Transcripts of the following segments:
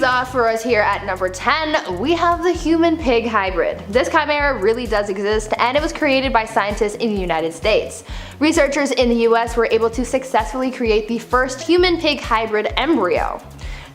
off for us here at number 10, we have the human-pig hybrid. This chimera really does exist, and it was created by scientists in the United States. Researchers in the US were able to successfully create the first human-pig hybrid embryo.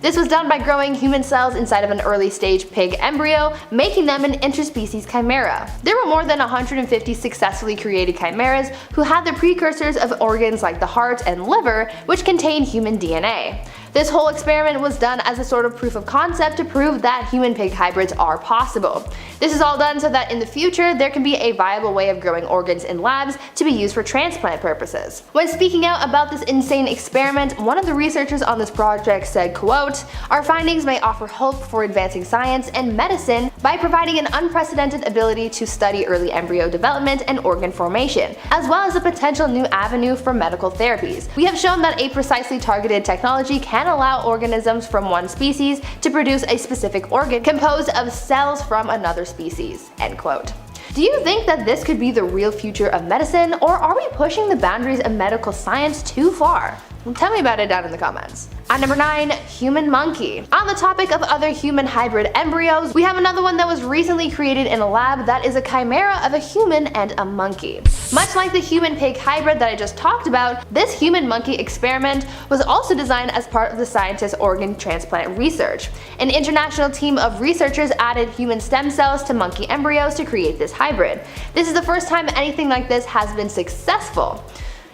This was done by growing human cells inside of an early stage pig embryo, making them an interspecies chimera. There were more than 150 successfully created chimeras who had the precursors of organs like the heart and liver, which contain human DNA. This whole experiment was done as a sort of proof of concept to prove that human-pig hybrids are possible. This is all done so that in the future there can be a viable way of growing organs in labs to be used for transplant purposes. When speaking out about this insane experiment, one of the researchers on this project said, quote, "Our findings may offer hope for advancing science and medicine by providing an unprecedented ability to study early embryo development and organ formation, as well as a potential new avenue for medical therapies. We have shown that a precisely targeted technology can allow organisms from one species to produce a specific organ composed of cells from another species." End quote. Do you think that this could be the real future of medicine, or are we pushing the boundaries of medical science too far? Tell me about it down in the comments. At number 9, human monkey. On the topic of other human hybrid embryos, we have another one that was recently created in a lab that is a chimera of a human and a monkey. Much like the human-pig hybrid that I just talked about, this human-monkey experiment was also designed as part of the scientists' organ transplant research. An international team of researchers added human stem cells to monkey embryos to create this hybrid. This is the first time anything like this has been successful.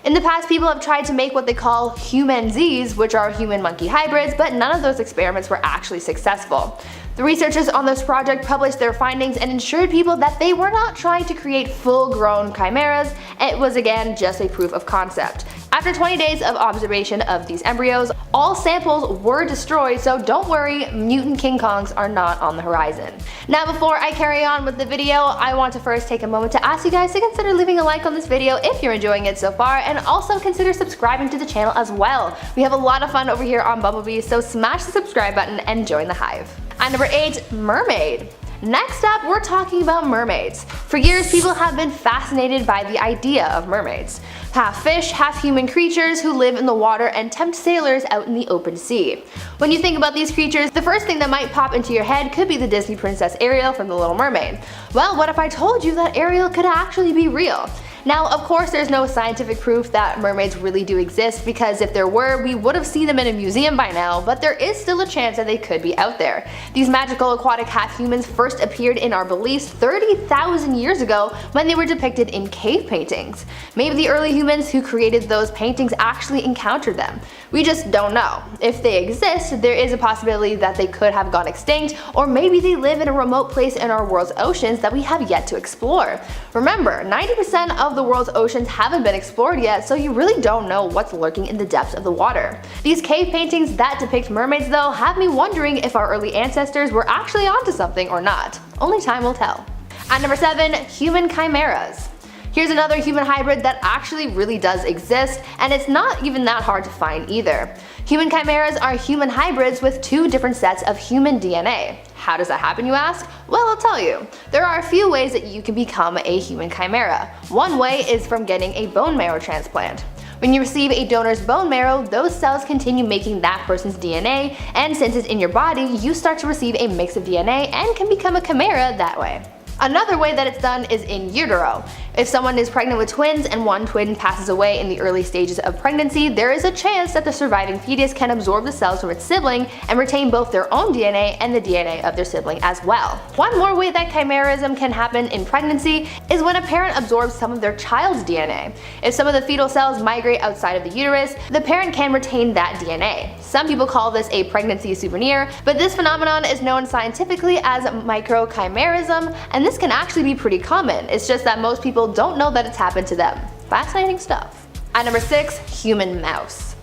In the past, people have tried to make what they call human-Zs, which are human-monkey hybrids, but none of those experiments were actually successful. The researchers on this project published their findings and ensured people that they were not trying to create full-grown chimeras. It was again just a proof of concept. After 20 days of observation of these embryos, all samples were destroyed, so don't worry, mutant King Kongs are not on the horizon. Now before I carry on with the video, I want to first take a moment to ask you guys to consider leaving a like on this video if you're enjoying it so far, and also consider subscribing to the channel as well. We have a lot of fun over here on Bumblebee, so smash the subscribe button and join the hive. At number 8, mermaid. Next up, we're talking about mermaids. For years, people have been fascinated by the idea of mermaids. Half fish, half human creatures who live in the water and tempt sailors out in the open sea. When you think about these creatures, the first thing that might pop into your head could be the Disney princess Ariel from The Little Mermaid. Well, what if I told you that Ariel could actually be real? Now, of course, there's no scientific proof that mermaids really do exist, because if there were, we would have seen them in a museum by now, but there is still a chance that they could be out there. These magical aquatic half-humans first appeared in our beliefs 30,000 years ago when they were depicted in cave paintings. Maybe the early humans who created those paintings actually encountered them. We just don't know. If they exist, there is a possibility that they could have gone extinct, or maybe they live in a remote place in our world's oceans that we have yet to explore. Remember, 90% of the world's oceans haven't been explored yet, so you really don't know what's lurking in the depths of the water. These cave paintings that depict mermaids though have me wondering if our early ancestors were actually onto something or not. Only time will tell. At number 7, human chimeras. Here's another human hybrid that actually really does exist, and it's not even that hard to find either. Human chimeras are human hybrids with 2 different sets of human DNA. How does that happen, you ask? Well, I'll tell you. There are a few ways that you can become a human chimera. One way is from getting a bone marrow transplant. When you receive a donor's bone marrow, those cells continue making that person's DNA, and since it's in your body, you start to receive a mix of DNA and can become a chimera that way. Another way that it's done is in utero. If someone is pregnant with twins and one twin passes away in the early stages of pregnancy, there is a chance that the surviving fetus can absorb the cells from its sibling and retain both their own DNA and the DNA of their sibling as well. One more way that chimerism can happen in pregnancy is when a parent absorbs some of their child's DNA. If some of the fetal cells migrate outside of the uterus, the parent can retain that DNA. Some people call this a pregnancy souvenir, but this phenomenon is known scientifically as microchimerism, and this can actually be pretty common. It's just that most people don't know that it's happened to them. Fascinating stuff. At number 6, human mouse.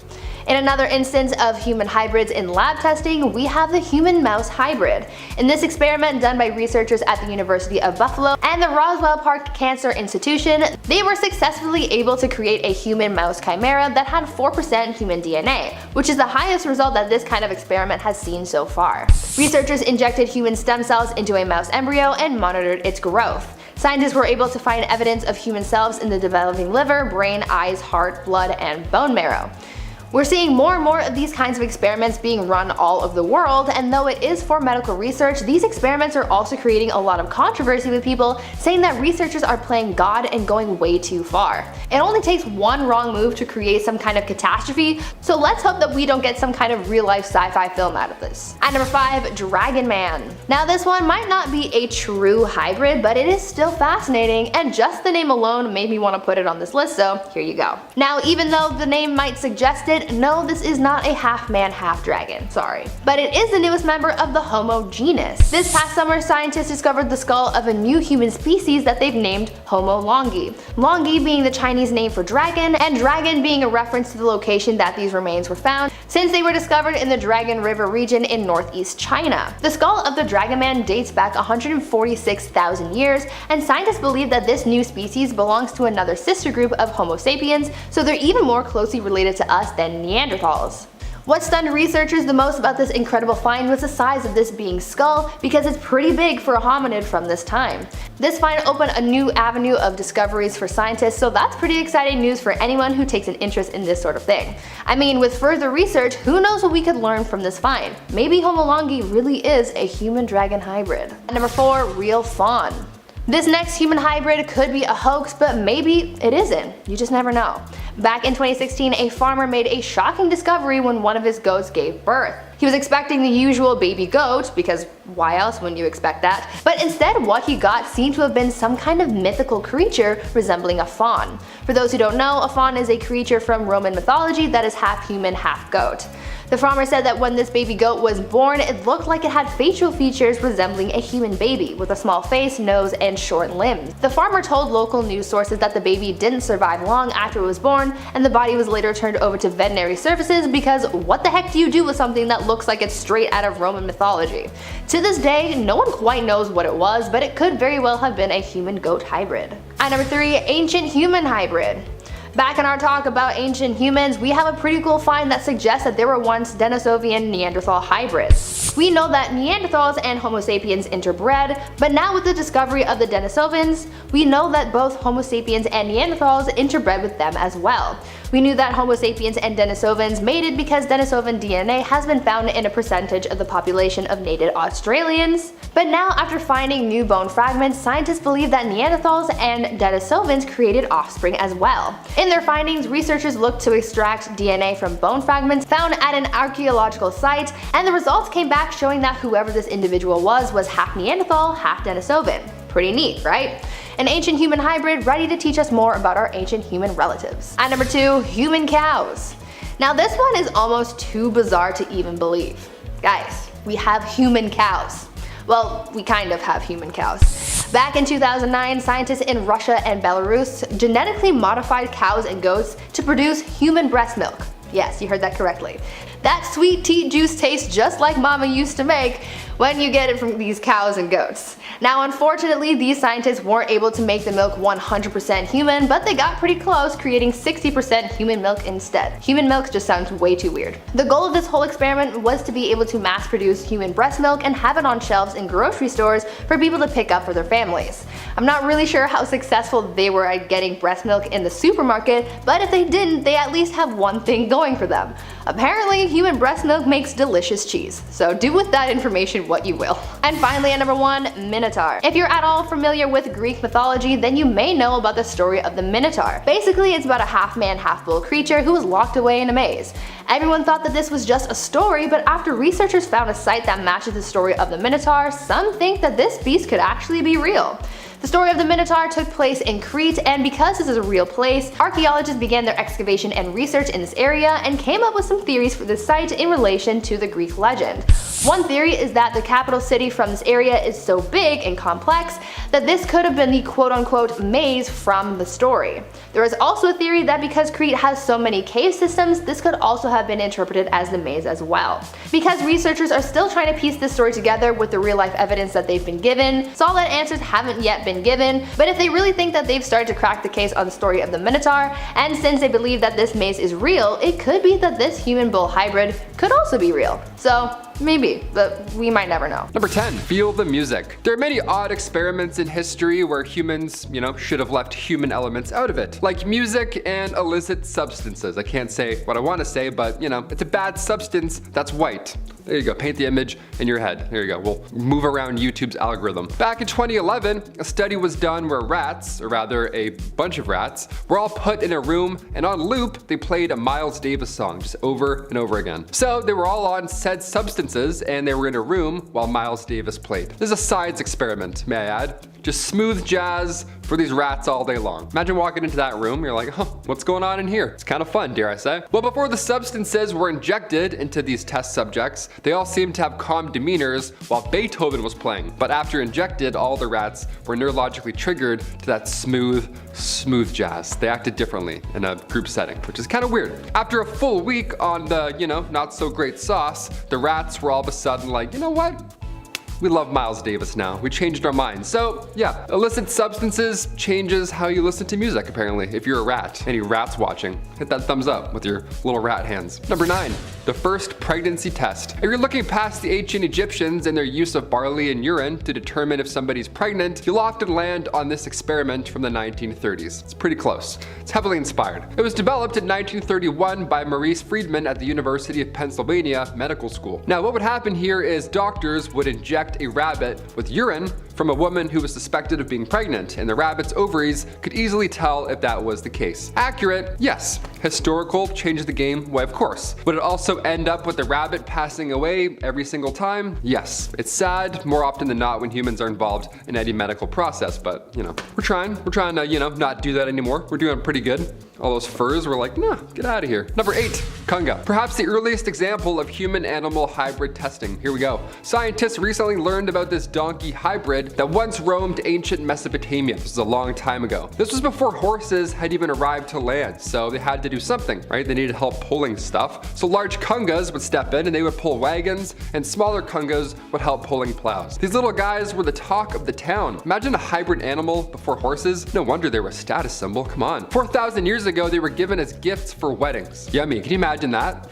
In another instance of human hybrids in lab testing, we have the human-mouse hybrid. In this experiment done by researchers at the University of Buffalo and the Roswell Park Cancer Institution, they were successfully able to create a human-mouse chimera that had 4% human DNA, which is the highest result that this kind of experiment has seen so far. Researchers injected human stem cells into a mouse embryo and monitored its growth. Scientists were able to find evidence of human cells in the developing liver, brain, eyes, heart, blood, and bone marrow. We're seeing more and more of these kinds of experiments being run all over the world, and though it is for medical research, these experiments are also creating a lot of controversy with people saying that researchers are playing God and going way too far. It only takes one wrong move to create some kind of catastrophe, so let's hope that we don't get some kind of real-life sci-fi film out of this. At number 5, Dragon Man. Now this one might not be a true hybrid, but it is still fascinating, and just the name alone made me want to put it on this list, so here you go. Now even though the name might suggest it, no, this is not a half man, half dragon, sorry. But it is the newest member of the Homo genus. This past summer, scientists discovered the skull of a new human species that they've named Homo longi. Longi being the Chinese name for dragon, and dragon being a reference to the location that these remains were found, since they were discovered in the Dragon River region in northeast China. The skull of the Dragon Man dates back 146,000 years, and scientists believe that this new species belongs to another sister group of Homo sapiens, so they're even more closely related to us than Neanderthals. What stunned researchers the most about this incredible find was the size of this being's skull, because it's pretty big for a hominid from this time. This find opened a new avenue of discoveries for scientists, so that's pretty exciting news for anyone who takes an interest in this sort of thing. I mean, with further research, who knows what we could learn from this find? Maybe Homo longi really is a human-dragon hybrid. At number 4, real fawn. This next human hybrid could be a hoax, but maybe it isn't. You just never know. Back in 2016, a farmer made a shocking discovery when one of his goats gave birth. He was expecting the usual baby goat, because why else wouldn't you expect that? But instead what he got seemed to have been some kind of mythical creature resembling a faun. For those who don't know, a faun is a creature from Roman mythology that is half human, half goat. The farmer said that when this baby goat was born, it looked like it had facial features resembling a human baby, with a small face, nose, and short limbs. The farmer told local news sources that the baby didn't survive long after it was born, and the body was later turned over to veterinary services because what the heck do you do with something that looks like it's straight out of Roman mythology? To this day, no one quite knows what it was, but it could very well have been a human-goat hybrid. At number 3, ancient human hybrid. Back in our talk about ancient humans, we have a pretty cool find that suggests that there were once Denisovan Neanderthal hybrids. We know that Neanderthals and Homo sapiens interbred, but now with the discovery of the Denisovans, we know that both Homo sapiens and Neanderthals interbred with them as well. We knew that Homo sapiens and Denisovans mated because Denisovan DNA has been found in a percentage of the population of native Australians. But now, after finding new bone fragments, scientists believe that Neanderthals and Denisovans created offspring as well. In their findings, researchers looked to extract DNA from bone fragments found at an archaeological site, and the results came back showing that whoever this individual was half Neanderthal, half Denisovan. Pretty neat, right? An ancient human hybrid ready to teach us more about our ancient human relatives. At number 2, human cows. Now this one is almost too bizarre to even believe. Guys, we have human cows. Well, we kind of have human cows. Back in 2009, scientists in Russia and Belarus genetically modified cows and goats to produce human breast milk. Yes, you heard that correctly. That sweet teat juice tastes just like mama used to make when you get it from these cows and goats. Now unfortunately, these scientists weren't able to make the milk 100% human, but they got pretty close, creating 60% human milk instead. Human milk just sounds way too weird. The goal of this whole experiment was to be able to mass produce human breast milk and have it on shelves in grocery stores for people to pick up for their families. I'm not really sure how successful they were at getting breast milk in the supermarket, but if they didn't, they at least have one thing going for them. Apparently, human breast milk makes delicious cheese, so do with that information what you will. And finally, at number 1, Minotaur. If you're at all familiar with Greek mythology, then you may know about the story of the Minotaur. Basically, it's about a half-man, half-bull creature who was locked away in a maze. Everyone thought that this was just a story, but after researchers found a site that matches the story of the Minotaur, some think that this beast could actually be real. The story of the Minotaur took place in Crete, and because this is a real place, archaeologists began their excavation and research in this area and came up with some theories for this site in relation to the Greek legend. One theory is that the capital city from this area is so big and complex that this could have been the quote-unquote maze from the story. There is also a theory that because Crete has so many cave systems, this could also have been interpreted as the maze as well. Because researchers are still trying to piece this story together with the real-life evidence that they've been given, solid answers haven't yet been given, but if they really think that they've started to crack the case on the story of the Minotaur, and since they believe that this maze is real, it could be that this human-bull hybrid could also be real. So Maybe, but we might never know. Number 10, feel the music. There are many odd experiments in history where humans, should have left human elements out of it. Like music and illicit substances. I can't say what I want to say, but it's a bad substance that's white. There you go, paint the image in your head. There you go, we'll move around YouTube's algorithm. Back in 2011, a study was done where rats, or rather a bunch of rats, were all put in a room and on loop, they played a Miles Davis song just over and over again. So they were all on said substances and they were in a room while Miles Davis played. This is a science experiment, may I add. Just smooth jazz for these rats all day long. Imagine walking into that room, you're like, what's going on in here? It's kind of fun, dare I say. Well, before the substances were injected into these test subjects, they all seemed to have calm demeanors while Beethoven was playing. But after injected, all the rats were neurologically triggered to that smooth jazz. They acted differently in a group setting, which is kind of weird. After a full week on the, not so great sauce, the rats were all of a sudden like, you know what? We love Miles Davis now. We changed our minds. So yeah, illicit substances changes how you listen to music apparently. If you're a rat, any rats watching, hit that thumbs up with your little rat hands. Number 9, the first pregnancy test. If you're looking past the ancient Egyptians and their use of barley and urine to determine if somebody's pregnant, you'll often land on this experiment from the 1930s. It's pretty close. It's heavily inspired. It was developed in 1931 by Maurice Friedman at the University of Pennsylvania Medical School. Now what would happen here is doctors would inject a rabbit with urine from a woman who was suspected of being pregnant, and the rabbit's ovaries could easily tell if that was the case. Accurate? Yes. Historical? Changes the game? Why, of course. Would it also end up with the rabbit passing away every single time? Yes. It's sad more often than not when humans are involved in any medical process, but we're trying to not do that anymore. We're doing pretty good. All those furs were like, nah, get out of here. Number 8, kunga. Perhaps the earliest example of human-animal hybrid testing. Here we go. Scientists recently learned about this donkey hybrid that once roamed ancient Mesopotamia. This was a long time ago. This was before horses had even arrived to land, so they had to do something, right? They needed help pulling stuff. So large kungas would step in and they would pull wagons, and smaller kungas would help pulling plows. These little guys were the talk of the town. Imagine a hybrid animal before horses. No wonder they were a status symbol, come on. 4,000 years ago, they were given as gifts for weddings. Yummy, can you imagine that?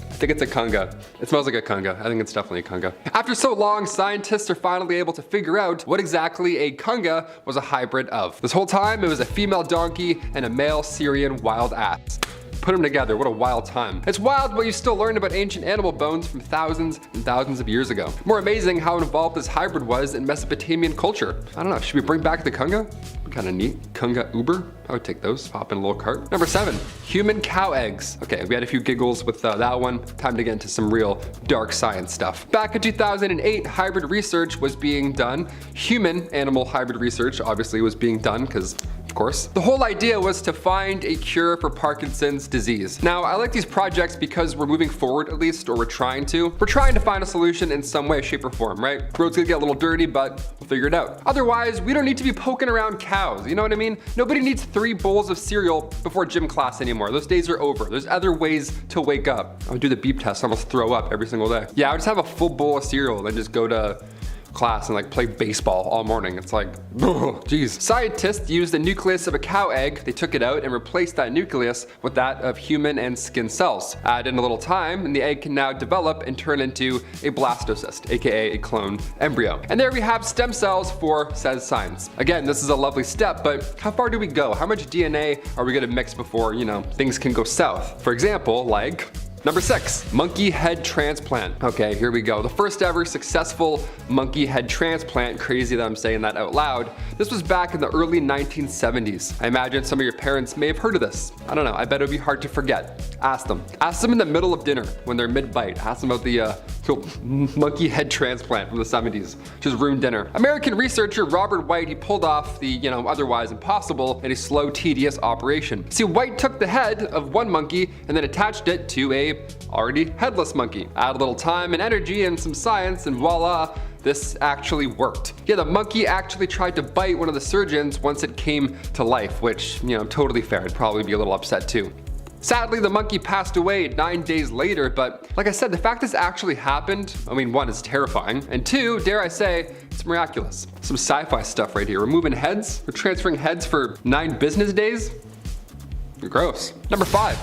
I think it's a kunga. It smells like a kunga. I think it's definitely a kunga. After so long, scientists are finally able to figure out what exactly a kunga was a hybrid of. This whole time, it was a female donkey and a male Syrian wild ass. Put them together, what a wild time. It's wild what you still learn about ancient animal bones from thousands and thousands of years ago. More amazing how involved this hybrid was in Mesopotamian culture. I don't know, should we bring back the kunga? Kind of neat. Kunga Uber? I would take those, hop in a little cart. Number 7, human cow eggs. Okay, we had a few giggles with that one. Time to get into some real dark science stuff. Back in 2008, hybrid research was being done. Human animal hybrid research obviously was being done because of course. The whole idea was to find a cure for Parkinson's disease. Now, I like these projects because we're moving forward at least, or we're trying to. We're trying to find a solution in some way, shape, or form, right? Road's gonna get a little dirty, but we'll figure it out. Otherwise, we don't need to be poking around cows, you know what I mean? Nobody needs 3 bowls of cereal before gym class anymore. Those days are over. There's other ways to wake up. I would do the beep test, I almost throw up every single day. Yeah, I would just have a full bowl of cereal and then just go to class and like play baseball all morning. It's like, geez. Scientists used the nucleus of a cow egg. They took it out and replaced that nucleus with that of human and skin cells. Add in a little time and the egg can now develop and turn into a blastocyst, aka a clone embryo. And there we have stem cells for says science. Again, this is a lovely step, but how far do we go? How much DNA are we gonna mix before, things can go south? For example, like Number 6, monkey head transplant. Okay, here we go. The first ever successful monkey head transplant. Crazy that I'm saying that out loud. This was back in the early 1970s. I imagine some of your parents may have heard of this. I don't know, I bet it would be hard to forget. Ask them. Ask them in the middle of dinner when they're mid-bite. Ask them about the monkey head transplant from the 70s. Just ruined dinner. American researcher Robert White, he pulled off the, otherwise impossible in a slow, tedious operation. See, White took the head of one monkey and then attached it to a already headless monkey. Add a little time and energy and some science and voila, this actually worked. Yeah, the monkey actually tried to bite one of the surgeons once it came to life, which, totally fair. I'd probably be a little upset too. Sadly, the monkey passed away 9 days later, but like I said, the fact this actually happened, one, is terrifying, and 2, dare I say, it's miraculous. Some sci-fi stuff right here. We're moving heads, we're transferring heads for 9 business days. Gross. Number 5.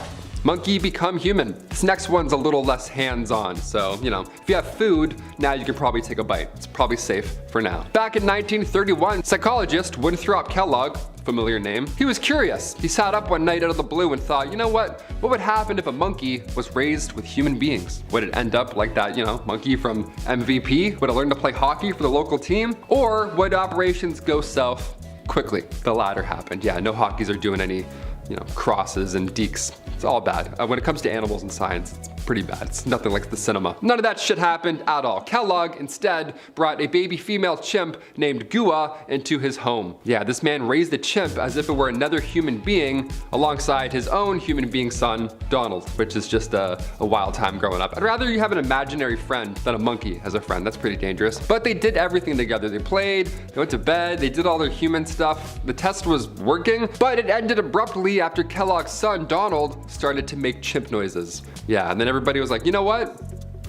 Monkey become human. This next one's a little less hands-on, so, if you have food, now you can probably take a bite. It's probably safe for now. Back in 1931, psychologist Winthrop Kellogg, familiar name, he was curious. He sat up one night out of the blue and thought, you know what would happen if a monkey was raised with human beings? Would it end up like that, monkey from MVP? Would it learn to play hockey for the local team? Or would operations go south quickly? The latter happened. Yeah, no hockeys are doing any crosses and deeks. It's all bad. When it comes to animals and science, it's pretty bad. It's nothing like the cinema. None of that shit happened at all. Kellogg instead brought a baby female chimp named Gua into his home. Yeah, this man raised the chimp as if it were another human being alongside his own human being son, Donald, which is just a wild time growing up. I'd rather you have an imaginary friend than a monkey as a friend. That's pretty dangerous. But they did everything together. They played, they went to bed, they did all their human stuff. The test was working, but it ended abruptly after Kellogg's son, Donald, started to make chimp noises. Yeah, and then everybody was like, you know what?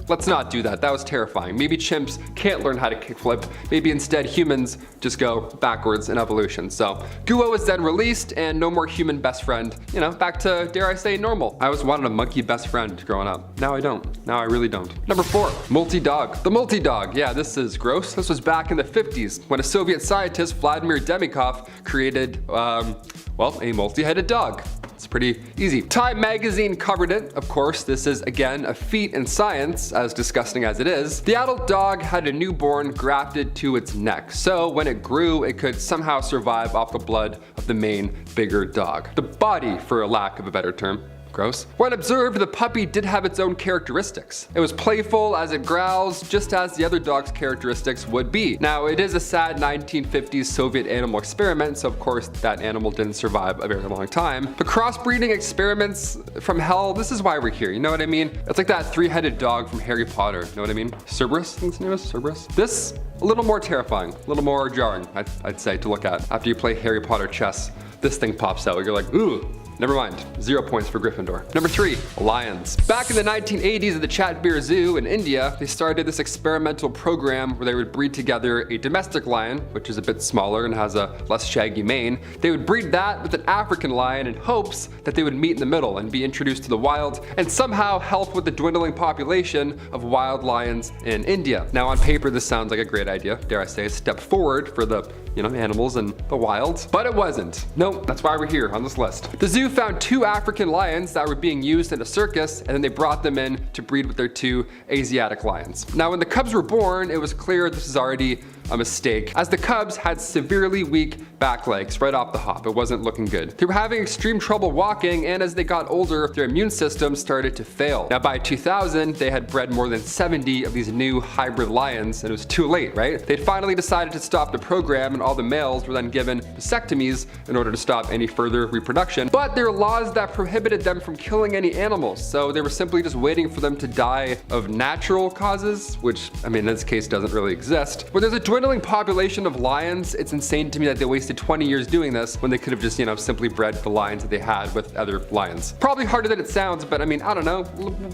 Let's not do that. That was terrifying. Maybe chimps can't learn how to kickflip. Maybe instead humans just go backwards in evolution. So Gua was then released and no more human best friend. Back to, dare I say, normal. I always wanted a monkey best friend growing up. Now I don't. Now I really don't. Number 4, multi-dog. The multi-dog. Yeah, this is gross. This was back in the 50s when a Soviet scientist, Vladimir Demikov, created, a multi-headed dog. It's pretty easy. Time magazine covered it. Of course, this is again a feat in science, as disgusting as it is. The adult dog had a newborn grafted to its neck, so when it grew, it could somehow survive off the blood of the main, bigger dog. The body, for a lack of a better term. Gross. When observed, the puppy did have its own characteristics. It was playful as it growls, just as the other dog's characteristics would be. Now, it is a sad 1950s Soviet animal experiment, so of course that animal didn't survive a very long time. But crossbreeding experiments from hell, this is why we're here, you know what I mean? It's like that 3-headed dog from Harry Potter, you know what I mean? Cerberus, I think his name is Cerberus. This, a little more terrifying, a little more jarring, I'd say, to look at. After you play Harry Potter chess, this thing pops out, you're like, ooh. Never mind, 0 points for Gryffindor. Number 3, lions. Back in the 1980s at the Chatbir Zoo in India, they started this experimental program where they would breed together a domestic lion, which is a bit smaller and has a less shaggy mane. They would breed that with an African lion in hopes that they would meet in the middle and be introduced to the wild and somehow help with the dwindling population of wild lions in India. Now on paper, this sounds like a great idea, dare I say, a step forward for the animals and the wild, but it wasn't. Nope, that's why we're here on this list. The zoo found 2 African lions that were being used in a circus, and then they brought them in to breed with their 2 Asiatic lions. Now, when the cubs were born, it was clear this was already a mistake, as the cubs had severely weak back legs right off the hop. It wasn't looking good. They were having extreme trouble walking, and as they got older, their immune system started to fail. Now by 2000, they had bred more than 70 of these new hybrid lions, and it was too late, right? They'd finally decided to stop the program, and all the males were then given vasectomies in order to stop any further reproduction. But there were laws that prohibited them from killing any animals, so they were simply just waiting for them to die of natural causes, which, in this case doesn't really exist. But there's a dwindling population of lions. It's insane to me that they wasted 20 years doing this when they could have just, simply bred the lions that they had with other lions. Probably harder than it sounds, but I don't know.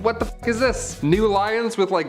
What the f is this? New lions with like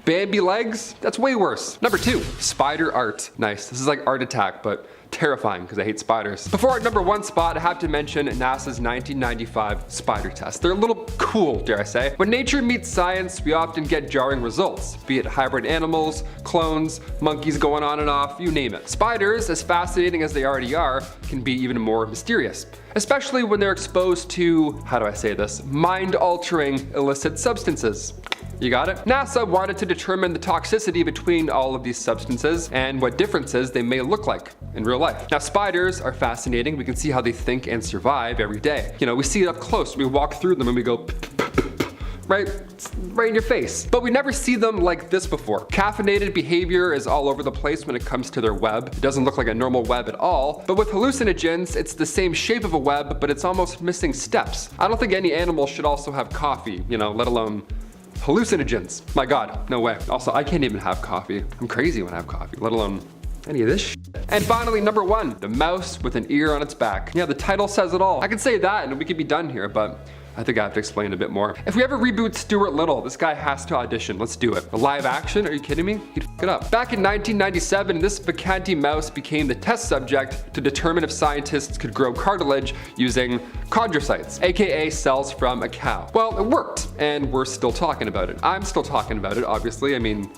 Bambi legs? That's way worse. Number 2, spider art. Nice. This is like Art Attack, but terrifying because I hate spiders. Before our number 1 spot, I have to mention NASA's 1995 spider test. They're a little cool, dare I say. When nature meets science, we often get jarring results, be it hybrid animals, clones, monkeys going on and off, you name it. Spiders, as fascinating as they already are, can be even more mysterious, especially when they're exposed to, how do I say this, mind-altering illicit substances. You got it? NASA wanted to determine the toxicity between all of these substances and what differences they may look like in real life. Now, spiders are fascinating. We can see how they think and survive every day. We see it up close. We walk through them and we go right in your face. But we never see them like this before. Caffeinated behavior is all over the place when it comes to their web. It doesn't look like a normal web at all. But with hallucinogens, it's the same shape of a web, but it's almost missing steps. I don't think any animal should also have coffee, let alone hallucinogens. My God, no way. Also, I can't even have coffee. I'm crazy when I have coffee, let alone any of this shit. And finally, number 1, the mouse with an ear on its back. Yeah, the title says it all. I could say that and we could be done here, but I think I have to explain a bit more. If we ever reboot Stuart Little, this guy has to audition. Let's do it. A live action? Are you kidding me? He'd f it up. Back in 1997, this Vacanti mouse became the test subject to determine if scientists could grow cartilage using chondrocytes, aka cells from a cow. Well, it worked, and we're still talking about it. I'm still talking about it, obviously. I mean,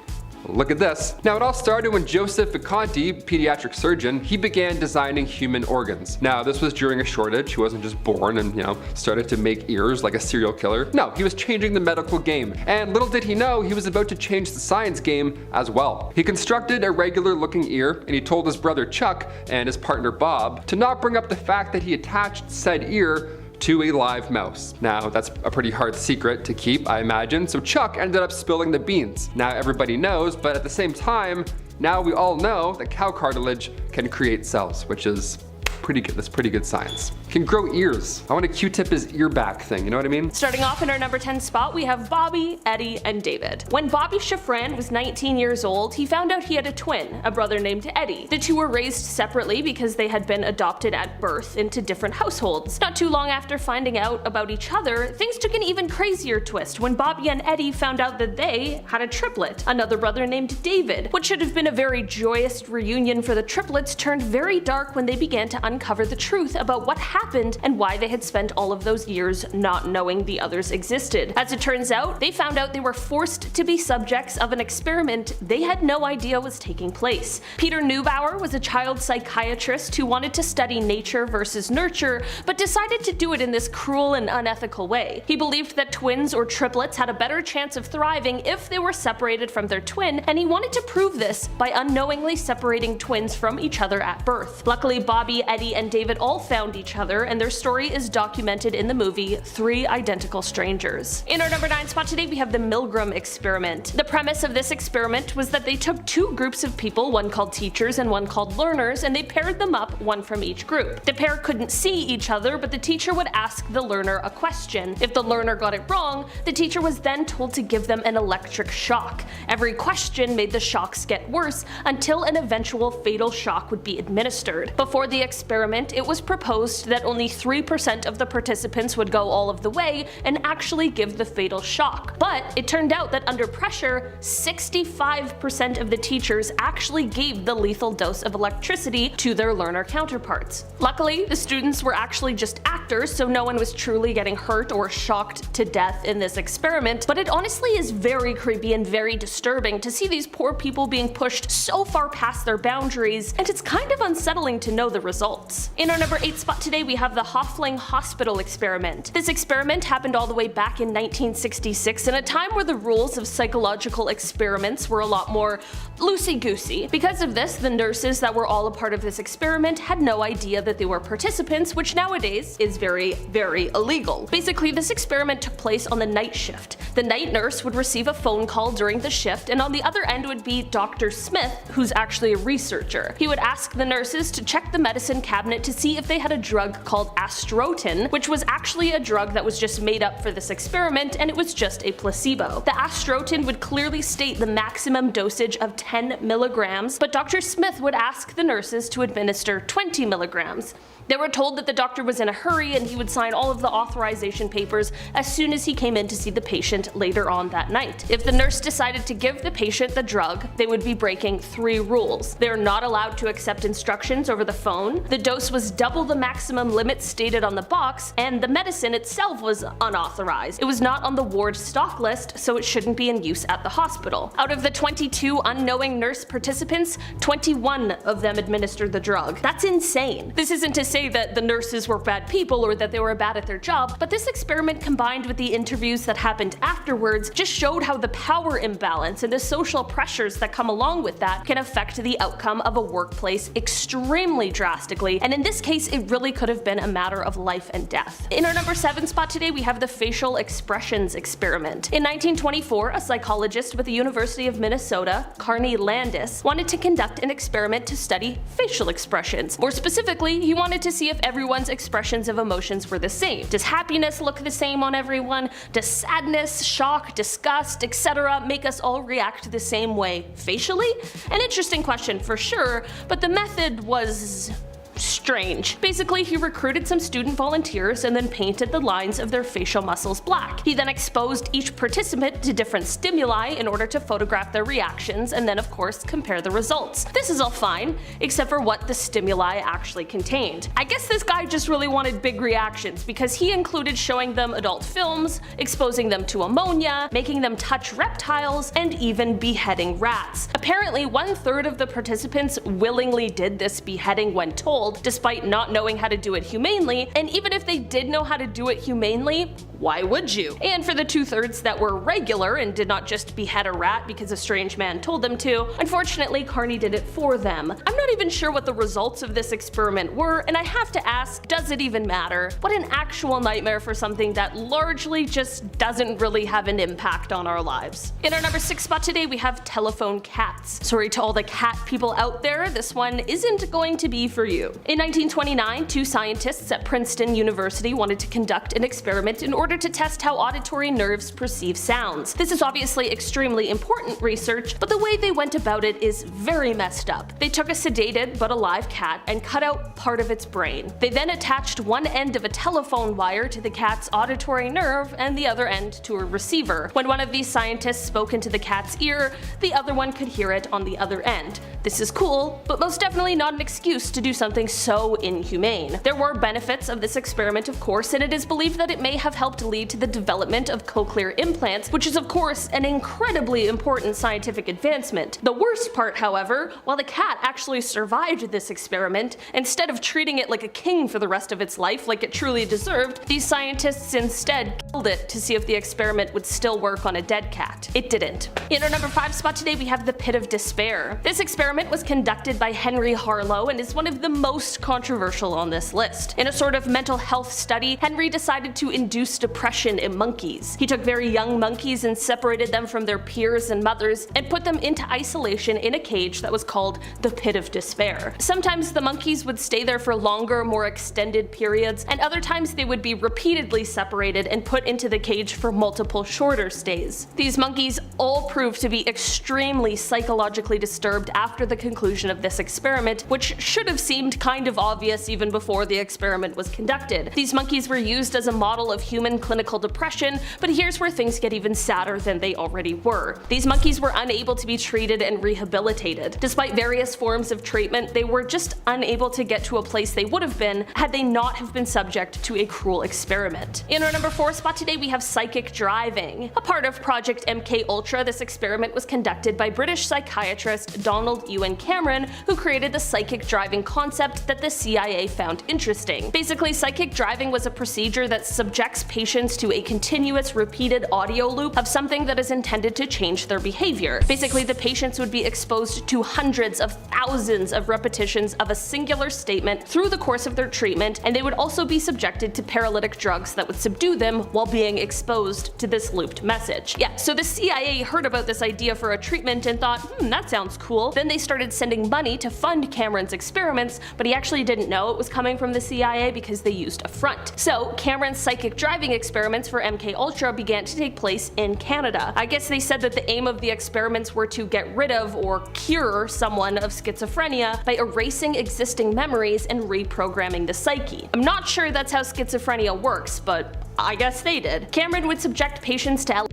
look at this. Now, it all started when Joseph Vacanti, pediatric surgeon, he began designing human organs. Now, this was during a shortage. He wasn't just born and, started to make ears like a serial killer. No, he was changing the medical game. And little did he know, he was about to change the science game as well. He constructed a regular looking ear, and he told his brother Chuck and his partner Bob to not bring up the fact that he attached said ear to a live mouse. Now, that's a pretty hard secret to keep, I imagine, so Chuck ended up spilling the beans. Now everybody knows, but at the same time, now we all know that cow cartilage can create cells, which is pretty good. That's pretty good science. Can grow ears. I want to Q-tip his ear back thing, you know what I mean? Starting off in our number 10 spot, we have Bobby, Eddie, and David. When Bobby Shafran was 19 years old, he found out he had a twin, a brother named Eddie. The two were raised separately because they had been adopted at birth into different households. Not too long after finding out about each other, things took an even crazier twist when Bobby and Eddie found out that they had a triplet, another brother named David. What should have been a very joyous reunion for the triplets turned very dark when they began to uncover the truth about what happened and why they had spent all of those years not knowing the others existed. As it turns out, they found out they were forced to be subjects of an experiment they had no idea was taking place. Peter Neubauer was a child psychiatrist who wanted to study nature versus nurture, but decided to do it in this cruel and unethical way. He believed that twins or triplets had a better chance of thriving if they were separated from their twin, and he wanted to prove this by unknowingly separating twins from each other at birth. Luckily, Bobby, Eddie, and David all found each other, and their story is documented in the movie Three Identical Strangers. In our number 9 spot today, we have the Milgram Experiment. The premise of this experiment was that they took two groups of people, one called teachers and one called learners, and they paired them up, one from each group. The pair couldn't see each other, but the teacher would ask the learner a question. If the learner got it wrong, the teacher was then told to give them an electric shock. Every question made the shocks get worse until an eventual fatal shock would be administered. Before the experiment, it was proposed that only 3% of the participants would go all of the way and actually give the fatal shock. But it turned out that under pressure, 65% of the teachers actually gave the lethal dose of electricity to their learner counterparts. Luckily, the students were actually just actors, so no one was truly getting hurt or shocked to death in this experiment, but it honestly is very creepy and very disturbing to see these poor people being pushed so far past their boundaries, and it's kind of unsettling to know the results. In our number 8 spot today, we have the Hoffling Hospital Experiment. This experiment happened all the way back in 1966, in a time where the rules of psychological experiments were a lot more loosey-goosey. Because of this, the nurses that were all a part of this experiment had no idea that they were participants, which nowadays is very, very illegal. Basically, this experiment took place on the night shift. The night nurse would receive a phone call during the shift, and on the other end would be Dr. Smith, who's actually a researcher. He would ask the nurses to check the medicine cabinet to see if they had a drug called astrotin, which was actually a drug that was just made up for this experiment, and it was just a placebo. The astrotin would clearly state the maximum dosage of 10 milligrams, but Dr. Smith would ask the nurses to administer 20 milligrams. They were told that the doctor was in a hurry and he would sign all of the authorization papers as soon as he came in to see the patient later on that night. If the nurse decided to give the patient the drug, they would be breaking 3 rules. They are not allowed to accept instructions over the phone, the dose was double the maximum limit stated on the box, and the medicine itself was unauthorized. It was not on the ward stock list, so it shouldn't be in use at the hospital. Out of the 22 unknowing nurse participants, 21 of them administered the drug. That's insane. This isn't to say that the nurses were bad people or that they were bad at their job, but this experiment combined with the interviews that happened afterwards just showed how the power imbalance and the social pressures that come along with that can affect the outcome of a workplace extremely drastically, and in this case it really could have been a matter of life and death. In our number 7 spot today, we have the Facial Expressions Experiment. In 1924, a psychologist with the University of Minnesota, Carney Landis, wanted to conduct an experiment to study facial expressions. More specifically, he wanted to see if everyone's expressions of emotions were the same. Does happiness look the same on everyone? Does sadness, shock, disgust, etc. make us all react the same way facially? An interesting question for sure, but the method was strange. Basically, he recruited some student volunteers and then painted the lines of their facial muscles black. He then exposed each participant to different stimuli in order to photograph their reactions and then of course compare the results. This is all fine, except for what the stimuli actually contained. I guess this guy just really wanted big reactions because he included showing them adult films, exposing them to ammonia, making them touch reptiles, and even beheading rats. Apparently 1/3 of the participants willingly did this beheading when told, despite not knowing how to do it humanely, and even if they did know how to do it humanely, why would you? And for the 2/3 that were regular and did not just behead a rat because a strange man told them to, unfortunately Carney did it for them. I'm not even sure what the results of this experiment were, and I have to ask, does it even matter? What an actual nightmare for something that largely just doesn't really have an impact on our lives. In our number 6 spot today we have telephone cats. Sorry to all the cat people out there, this one isn't going to be for you. In 1929, 2 scientists at Princeton University wanted to conduct an experiment in order to test how auditory nerves perceive sounds. This is obviously extremely important research, but the way they went about it is very messed up. They took a sedated but alive cat and cut out part of its brain. They then attached one end of a telephone wire to the cat's auditory nerve and the other end to a receiver. When one of these scientists spoke into the cat's ear, the other one could hear it on the other end. This is cool, but most definitely not an excuse to do something so inhumane. There were benefits of this experiment, of course, and it is believed that it may have helped lead to the development of cochlear implants, which is of course an incredibly important scientific advancement. The worst part, however, while the cat actually survived this experiment, instead of treating it like a king for the rest of its life like it truly deserved, these scientists instead killed it to see if the experiment would still work on a dead cat. It didn't. In our number 5 spot today we have the Pit of Despair. This experiment was conducted by Henry Harlow and is one of the most controversial on this list. In a sort of mental health study, Henry decided to induce depression in monkeys. He took very young monkeys and separated them from their peers and mothers and put them into isolation in a cage that was called the Pit of Despair. Sometimes the monkeys would stay there for longer, more extended periods, and other times they would be repeatedly separated and put into the cage for multiple shorter stays. These monkeys all proved to be extremely psychologically disturbed after the conclusion of this experiment, which should have seemed kind of obvious even before the experiment was conducted. These monkeys were used as a model of human clinical depression, but here's where things get even sadder than they already were. These monkeys were unable to be treated and rehabilitated. Despite various forms of treatment, they were just unable to get to a place they would have been had they not have been subject to a cruel experiment. In our number 4 spot today we have psychic driving. A part of Project MKUltra, this experiment was conducted by British psychiatrist Donald Ewan Cameron, who created the psychic driving concept that the CIA found interesting. Basically, psychic driving was a procedure that subjects patients to a continuous repeated audio loop of something that is intended to change their behavior. Basically, the patients would be exposed to hundreds of thousands of repetitions of a singular statement through the course of their treatment, and they would also be subjected to paralytic drugs that would subdue them while being exposed to this looped message. Yeah, so the CIA heard about this idea for a treatment and thought, that sounds cool. Then they started sending money to fund Cameron's experiments, but he actually didn't know it was coming from the CIA because they used a front. So Cameron's psychic driving experiments for MKUltra began to take place in Canada. I guess they said that the aim of the experiments were to get rid of or cure someone of schizophrenia by erasing existing memories and reprogramming the psyche. I'm not sure that's how schizophrenia works, but I guess they did. Cameron would subject patients to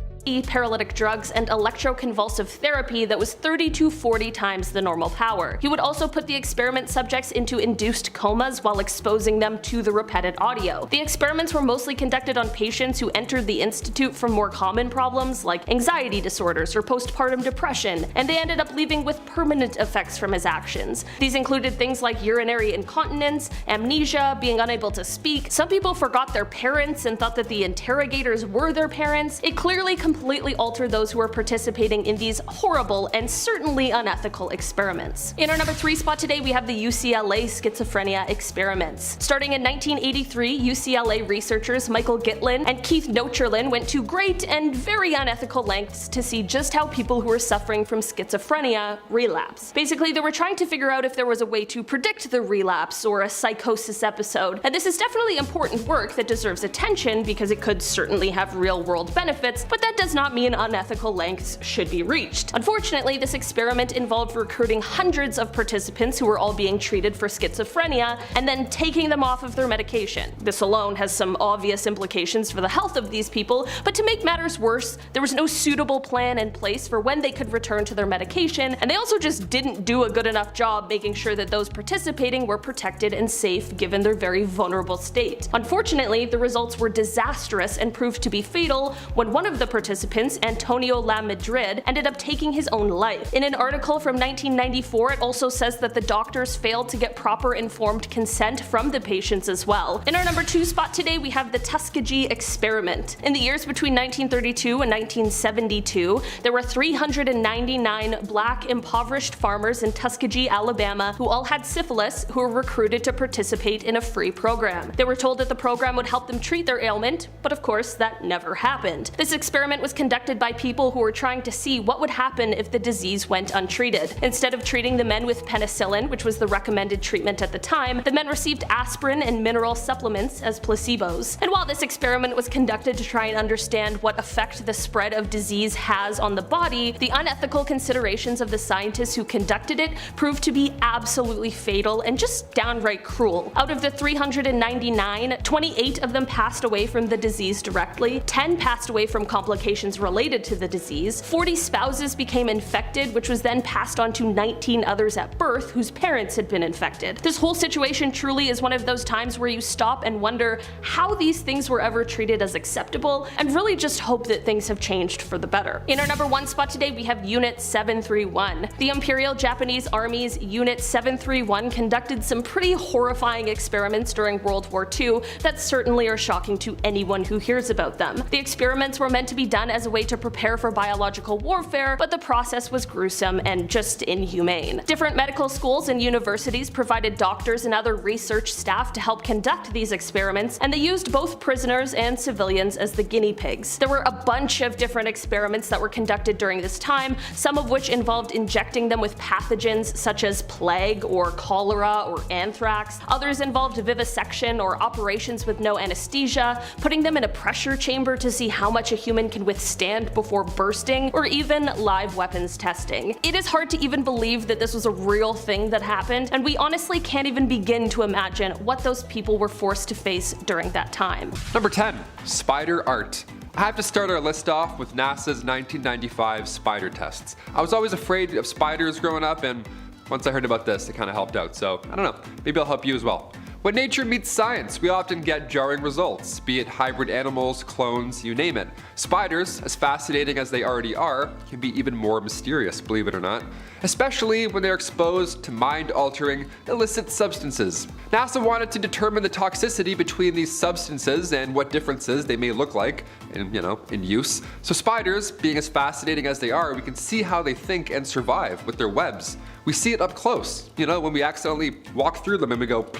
paralytic drugs and electroconvulsive therapy that was 30 to 40 times the normal power. He would also put the experiment subjects into induced comas while exposing them to the repeated audio. The experiments were mostly conducted on patients who entered the institute for more common problems like anxiety disorders or postpartum depression, and they ended up leaving with permanent effects from his actions. These included things like urinary incontinence, amnesia, being unable to speak. Some people forgot their parents and thought that the interrogators were their parents. It clearly completely altered those who were participating in these horrible and certainly unethical experiments. In our number 3 spot today we have the UCLA schizophrenia experiments. Starting in 1983, UCLA researchers Michael Gitlin and Keith Nocherlin went to great and very unethical lengths to see just how people who were suffering from schizophrenia relapse. Basically, they were trying to figure out if there was a way to predict the relapse or a psychosis episode, and this is definitely important work that deserves attention because it could certainly have real-world benefits, but that does not mean unethical lengths should be reached. Unfortunately, this experiment involved recruiting hundreds of participants who were all being treated for schizophrenia and then taking them off of their medication. This alone has some obvious implications for the health of these people, but to make matters worse, there was no suitable plan in place for when they could return to their medication, and they also just didn't do a good enough job making sure that those participating were protected and safe given their very vulnerable state. Unfortunately, the results were disastrous and proved to be fatal when one of the participants, Antonio La Madrid, ended up taking his own life. In an article from 1994, it also says that the doctors failed to get proper informed consent from the patients as well. In our number 2 spot today, we have the Tuskegee Experiment. In the years between 1932 and 1972, there were 399 black impoverished farmers in Tuskegee, Alabama, who all had syphilis, who were recruited to participate in a free program. They were told that the program would help them treat their ailment, but of course that never happened. This experiment was conducted by people who were trying to see what would happen if the disease went untreated. Instead of treating the men with penicillin, which was the recommended treatment at the time, the men received aspirin and mineral supplements as placebos. And while this experiment was conducted to try and understand what effect the spread of disease has on the body, the unethical considerations of the scientists who conducted it proved to be absolutely fatal and just downright cruel. Out of the 399, 28 of them passed away from the disease directly, 10 passed away from complications related to the disease, 40 spouses became infected, which was then passed on to 19 others at birth whose parents had been infected. This whole situation truly is one of those times where you stop and wonder how these things were ever treated as acceptable, and really just hope that things have changed for the better. In our number 1 spot today, we have Unit 731. The Imperial Japanese Army's Unit 731 conducted some pretty horrifying experiments during World War II that certainly are shocking to anyone who hears about them. The experiments were meant to be done as a way to prepare for biological warfare, but the process was gruesome and just inhumane. Different medical schools and universities provided doctors and other research staff to help conduct these experiments, and they used both prisoners and civilians as the guinea pigs. There were a bunch of different experiments that were conducted during this time, some of which involved injecting them with pathogens such as plague or cholera or anthrax. Others involved vivisection or operations with no anesthesia, putting them in a pressure chamber to see how much a human can withstand before bursting, or even live weapons testing. It is hard to even believe that this was a real thing that happened, and we honestly can't even begin to imagine what those people were forced to face during that time. Number 10. Spider art. I have to start our list off with NASA's 1995 spider tests. I was always afraid of spiders growing up, and once I heard about this, it kind of helped out, so I don't know, maybe I'll help you as well. When nature meets science, we often get jarring results, be it hybrid animals, clones, you name it. Spiders, as fascinating as they already are, can be even more mysterious, believe it or not, especially when they're exposed to mind-altering, illicit substances. NASA wanted to determine the toxicity between these substances and what differences they may look like in use. So spiders, being as fascinating as they are, we can see how they think and survive with their webs. We see it up close, when we accidentally walk through them and we go,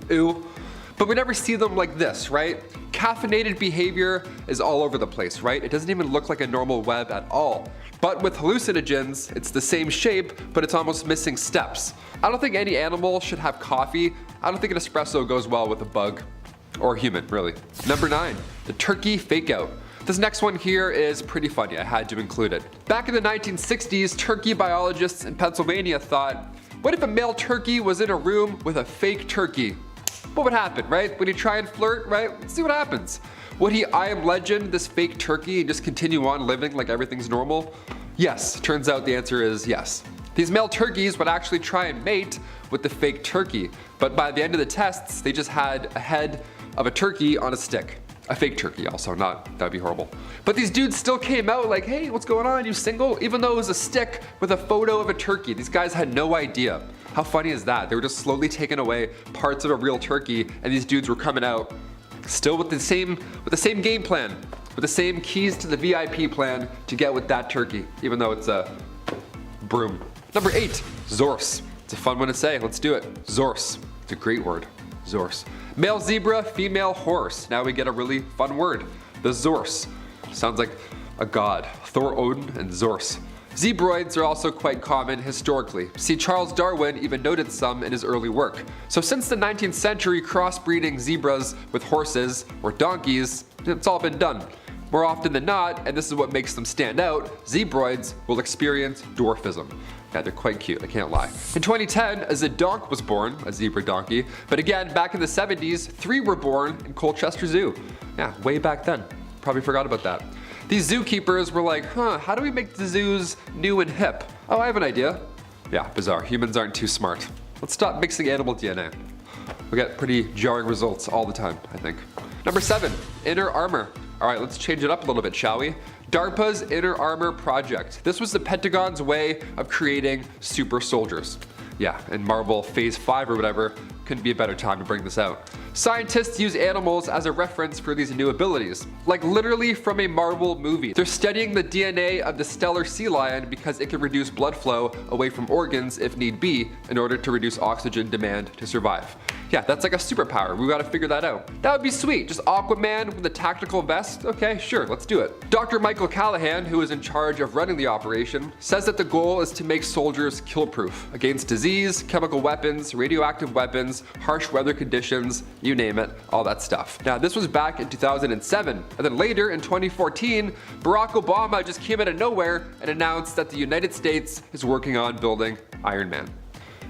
ew. But we never see them like this, right? Caffeinated behavior is all over the place, right? It doesn't even look like a normal web at all. But with hallucinogens, it's the same shape, but it's almost missing steps. I don't think any animal should have coffee. I don't think an espresso goes well with a bug. Or human, really. Number 9, the turkey fake-out. This next one here is pretty funny, I had to include it. Back in the 1960s, turkey biologists in Pennsylvania thought, what if a male turkey was in a room with a fake turkey? What would happen, right? Would he try and flirt, right? Let's see what happens. Would he I Am Legend this fake turkey and just continue on living like everything's normal? Yes, turns out the answer is yes. These male turkeys would actually try and mate with the fake turkey, but by the end of the tests, they just had a head of a turkey on a stick. A fake turkey also, that'd be horrible. But these dudes still came out like, hey, what's going on, you single? Even though it was a stick with a photo of a turkey. These guys had no idea. How funny is that? They were just slowly taking away parts of a real turkey, and these dudes were coming out still with the same game plan, with the same keys to the VIP plan to get with that turkey, even though it's a broom. Number 8, Zorse. It's a fun one to say, let's do it. Zorse, it's a great word, Zorse. Male zebra, female horse. Now we get a really fun word, the Zorse. Sounds like a god, Thor, Odin, and Zorse. Zebroids are also quite common historically. See, Charles Darwin even noted some in his early work. So since the 19th century, crossbreeding zebras with horses or donkeys, it's all been done. More often than not, and this is what makes them stand out, zebroids will experience dwarfism. Yeah, they're quite cute, I can't lie. In 2010, a zedonk was born, a zebra donkey. But again, back in the 70s, 3 were born in Colchester Zoo. Yeah, way back then. Probably forgot about that. These zookeepers were like, how do we make the zoos new and hip? Oh, I have an idea. Yeah, bizarre. Humans aren't too smart. Let's stop mixing animal DNA. We get pretty jarring results all the time, I think. Number 7, inner armor. All right, let's change it up a little bit, shall we? DARPA's Inner Armor Project. This was the Pentagon's way of creating super soldiers. Yeah, and Marvel Phase 5 or whatever couldn't be a better time to bring this out. Scientists use animals as a reference for these new abilities, like literally from a Marvel movie. They're studying the DNA of the stellar sea lion because it can reduce blood flow away from organs if need be in order to reduce oxygen demand to survive. Yeah, that's like a superpower. We gotta figure that out. That would be sweet. Just Aquaman with a tactical vest? Okay, sure, let's do it. Dr. Michael Callahan, who is in charge of running the operation, says that the goal is to make soldiers kill-proof against disease, chemical weapons, radioactive weapons, harsh weather conditions, you name it, all that stuff. Now, this was back in 2007, and then later in 2014, Barack Obama just came out of nowhere and announced that the United States is working on building Iron Man.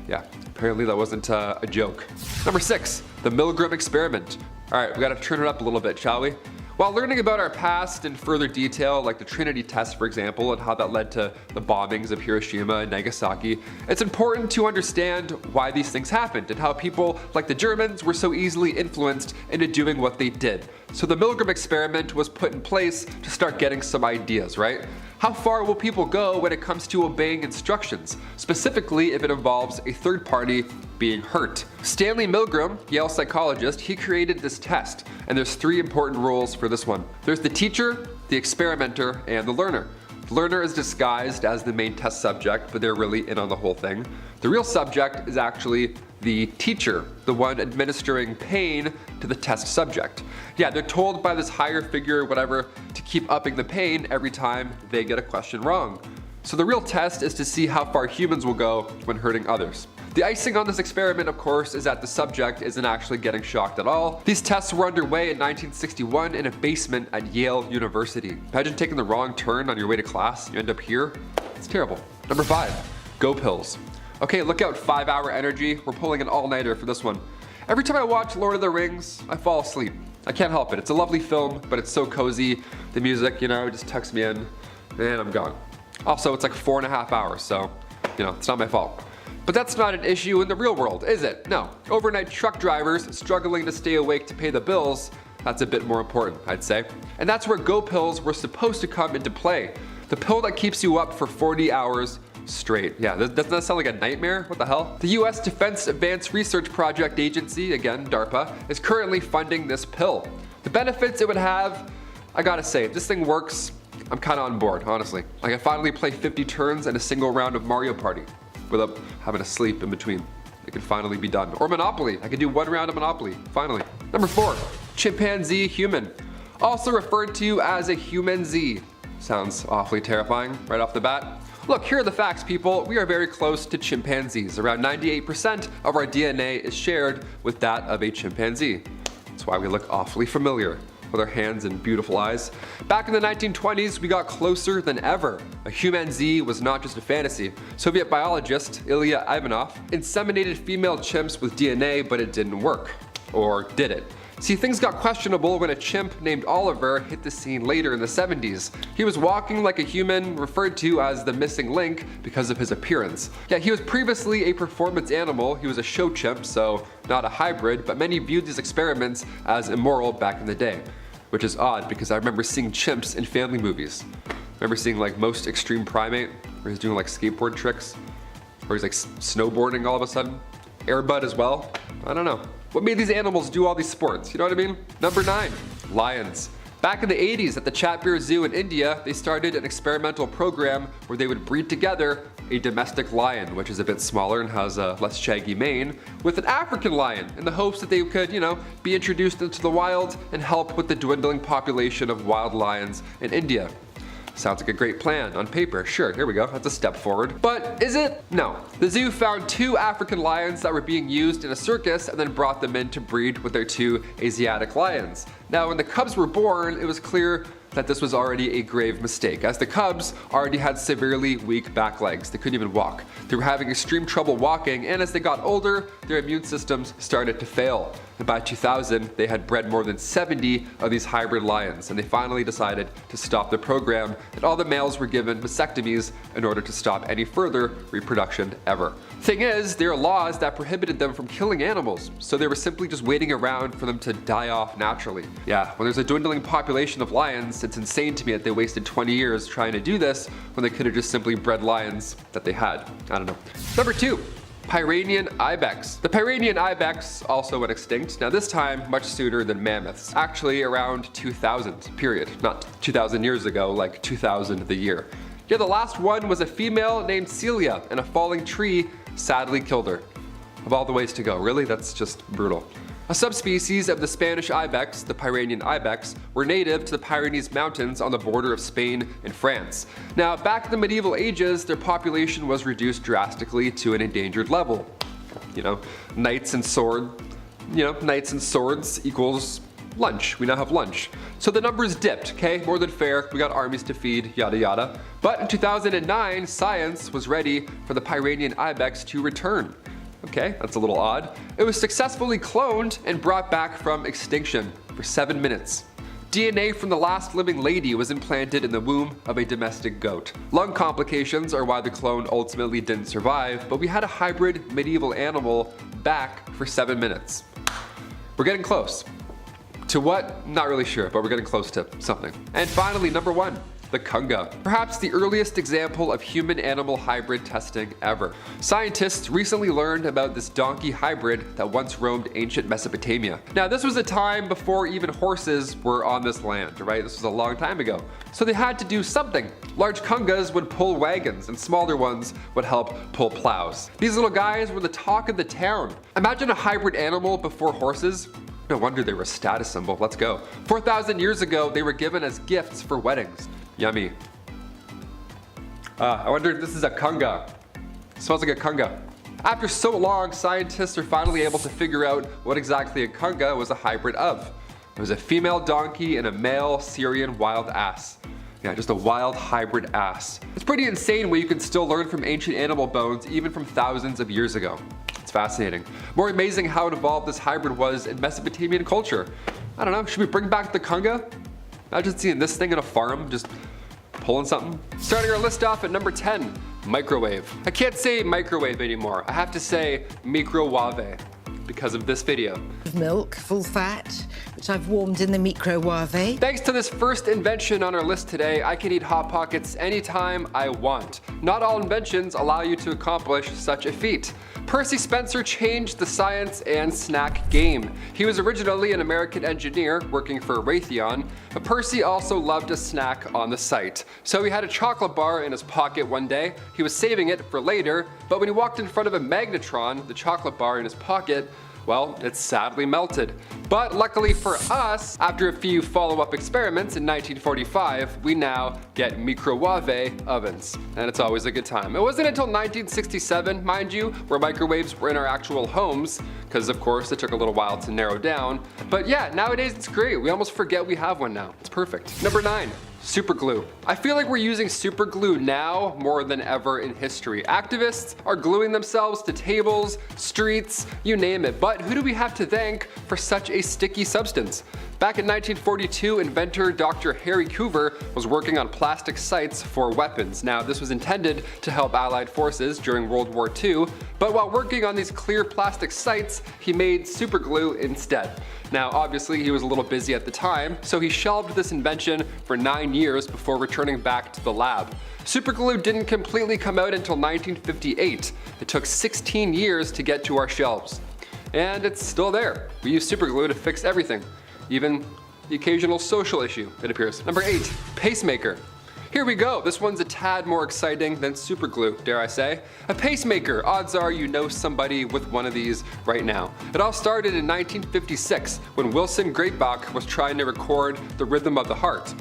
Yeah, apparently that wasn't a joke. Number 6, the Milgram Experiment. All right, we gotta turn it up a little bit, shall we? While learning about our past in further detail, like the Trinity test, for example, and how that led to the bombings of Hiroshima and Nagasaki, it's important to understand why these things happened and how people like the Germans were so easily influenced into doing what they did. So the Milgram Experiment was put in place to start getting some ideas, right? How far will people go when it comes to obeying instructions, specifically if it involves a third party being hurt? Stanley Milgram, Yale psychologist, he created this test, and there's 3 important rules for this one. There's the teacher, the experimenter, and the learner. The learner is disguised as the main test subject, but they're really in on the whole thing. The real subject is actually the teacher, the one administering pain to the test subject. Yeah, they're told by this higher figure, whatever, to keep upping the pain every time they get a question wrong. So the real test is to see how far humans will go when hurting others. The icing on this experiment, of course, is that the subject isn't actually getting shocked at all. These tests were underway in 1961 in a basement at Yale University. Imagine taking the wrong turn on your way to class, you end up here. It's terrible. Number 5, go pills. Okay, look out, 5-hour energy. We're pulling an all-nighter for this one. Every time I watch Lord of the Rings, I fall asleep. I can't help it. It's a lovely film, but it's so cozy. The music, just tucks me in, and I'm gone. Also, it's like 4.5 hours, so, it's not my fault. But that's not an issue in the real world, is it? No. Overnight truck drivers struggling to stay awake to pay the bills, that's a bit more important, I'd say. And that's where Go pills were supposed to come into play. The pill that keeps you up for 40 hours straight. Yeah, doesn't that sound like a nightmare? What the hell? The US Defense Advanced Research Project Agency, again, DARPA, is currently funding this pill. The benefits it would have, I gotta say, if this thing works, I'm kinda on board, honestly. I can finally play 50 turns in a single round of Mario Party without having to sleep in between. It can finally be done. Or Monopoly. I can do 1 round of Monopoly, finally. Number 4, chimpanzee human. Also referred to as a humanzee. Sounds awfully terrifying right off the bat. Look, here are the facts, people. We are very close to chimpanzees. Around 98% of our DNA is shared with that of a chimpanzee. That's why we look awfully familiar with our hands and beautiful eyes. Back in the 1920s, we got closer than ever. A humanzee was not just a fantasy. Soviet biologist Ilya Ivanov inseminated female chimps with DNA, but it didn't work. Or did it? See, things got questionable when a chimp named Oliver hit the scene later in the 70s. He was walking like a human, referred to as the missing link because of his appearance. Yeah, he was previously a performance animal. He was a show chimp, so not a hybrid, but many viewed these experiments as immoral back in the day. Which is odd because I remember seeing chimps in family movies. I remember seeing like Most Extreme Primate, where he's doing like skateboard tricks, or he's like snowboarding all of a sudden. Air Bud as well. I don't know. What made these animals do all these sports? You know what I mean? Number 9, lions. Back in the 80s at the Chatbir Zoo in India, they started an experimental program where they would breed together a domestic lion, which is a bit smaller and has a less shaggy mane, with an African lion in the hopes that they could, be introduced into the wild and help with the dwindling population of wild lions in India. Sounds like a great plan on paper. Sure, here we go. That's a step forward. But is it? No. The zoo found 2 African lions that were being used in a circus and then brought them in to breed with their 2 Asiatic lions. Now, when the cubs were born, it was clear that this was already a grave mistake, as the cubs already had severely weak back legs. They couldn't even walk. They were having extreme trouble walking, and as they got older, their immune systems started to fail. And by 2000, they had bred more than 70 of these hybrid lions, and they finally decided to stop the program, and all the males were given vasectomies in order to stop any further reproduction ever. Thing is, there are laws that prohibited them from killing animals, so they were simply just waiting around for them to die off naturally. Yeah, when there's a dwindling population of lions, it's insane to me that they wasted 20 years trying to do this when they could have just simply bred lions that they had. I don't know. Number 2. Pyrenean ibex. The Pyrenean ibex also went extinct, now this time much sooner than mammoths. Actually around 2000, period. Not 2000 years ago, like 2000 the year. Yeah, the last one was a female named Celia, and a falling tree sadly killed her. Of all the ways to go, really? That's just brutal. A subspecies of the Spanish ibex, the Pyrenean ibex, were native to the Pyrenees Mountains on the border of Spain and France. Now, back in the medieval ages, their population was reduced drastically to an endangered level. Knights and swords equals lunch. We now have lunch. So the numbers dipped, okay? More than fair. We got armies to feed, yada yada. But in 2009, science was ready for the Pyrenean ibex to return. Okay, that's a little odd. It was successfully cloned and brought back from extinction for 7 minutes. DNA from the last living lady was implanted in the womb of a domestic goat. Lung complications are why the clone ultimately didn't survive, but we had a hybrid medieval animal back for 7 minutes. We're getting close. To what? Not really sure, but we're getting close to something. And finally, number 1. The kunga, perhaps the earliest example of human-animal hybrid testing ever. Scientists recently learned about this donkey hybrid that once roamed ancient Mesopotamia. Now, this was a time before even horses were on this land, right? This was a long time ago. So they had to do something. Large kungas would pull wagons, and smaller ones would help pull plows. These little guys were the talk of the town. Imagine a hybrid animal before horses. No wonder they were a status symbol. Let's go. 4,000 years ago, they were given as gifts for weddings. Yummy. I wonder if this is a kunga. It smells like a kunga. After so long, scientists are finally able to figure out what exactly a kunga was a hybrid of. It was a female donkey and a male Syrian wild ass. Yeah, just a wild hybrid ass. It's pretty insane what you can still learn from ancient animal bones even from thousands of years ago. It's fascinating. More amazing how evolved this hybrid was in Mesopotamian culture. I don't know, should we bring back the kunga? Imagine seeing this thing in a farm, just pulling something. Starting our list off at number 10, microwave. I can't say microwave anymore. I have to say microwave because of this video. Milk, full fat, which I've warmed in the microwave. Thanks to this first invention on our list today, I can eat Hot Pockets anytime I want. Not all inventions allow you to accomplish such a feat. Percy Spencer changed the science and snack game. He was originally an American engineer working for Raytheon, but Percy also loved a snack on the site. So he had a chocolate bar in his pocket one day. He was saving it for later, but when he walked in front of a magnetron, the chocolate bar in his pocket, well, it sadly melted. But luckily for us, after a few follow-up experiments in 1945, we now get microwave ovens. And it's always a good time. It wasn't until 1967, mind you, where microwaves were in our actual homes, because of course it took a little while to narrow down. But yeah, nowadays it's great. We almost forget we have one now. It's perfect. Number 9. Super glue. I feel like we're using super glue now more than ever in history. Activists are gluing themselves to tables, streets, you name it. But who do we have to thank for such a sticky substance? Back in 1942, inventor Dr. Harry Coover was working on plastic sights for weapons. Now, this was intended to help Allied forces during World War II, but while working on these clear plastic sights, he made super glue instead. Now, obviously, he was a little busy at the time, so he shelved this invention for 9 years before returning back to the lab. Superglue didn't completely come out until 1958. It took 16 years to get to our shelves. And it's still there. We use superglue to fix everything, even the occasional social issue, it appears. Number 8, pacemaker. Here we go. This one's a tad more exciting than superglue, dare I say. A pacemaker. Odds are you know somebody with one of these right now. It all started in 1956 when Wilson Greatbach was trying to record the rhythm of the heart.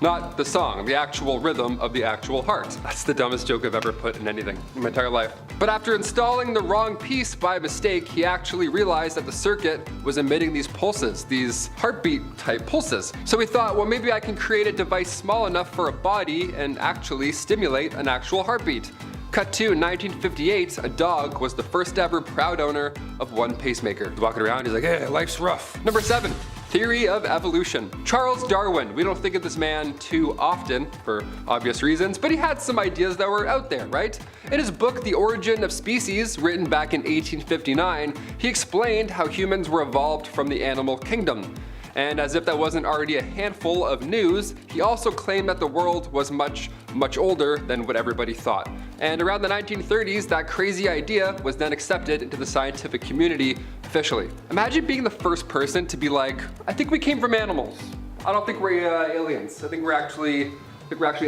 Not the song, the actual rhythm of the actual heart. That's the dumbest joke I've ever put in anything in my entire life. But after installing the wrong piece by mistake, he actually realized that the circuit was emitting these pulses, these heartbeat type pulses. So he thought, well, maybe I can create a device small enough for a body and actually stimulate an actual heartbeat. Cut to 1958, a dog was the first ever proud owner of one pacemaker. He's walking around, he's like, hey, life's rough. Number 7. Theory of evolution. Charles Darwin. We don't think of this man too often for obvious reasons, but he had some ideas that were out there, right? In his book, The Origin of Species, written back in 1859, he explained how humans were evolved from the animal kingdom. And as if that wasn't already a handful of news, he also claimed that the world was much, much older than what everybody thought. And around the 1930s, that crazy idea was then accepted into the scientific community officially. Imagine being the first person to be like, I think we came from animals. I don't think we're aliens. I think we're actually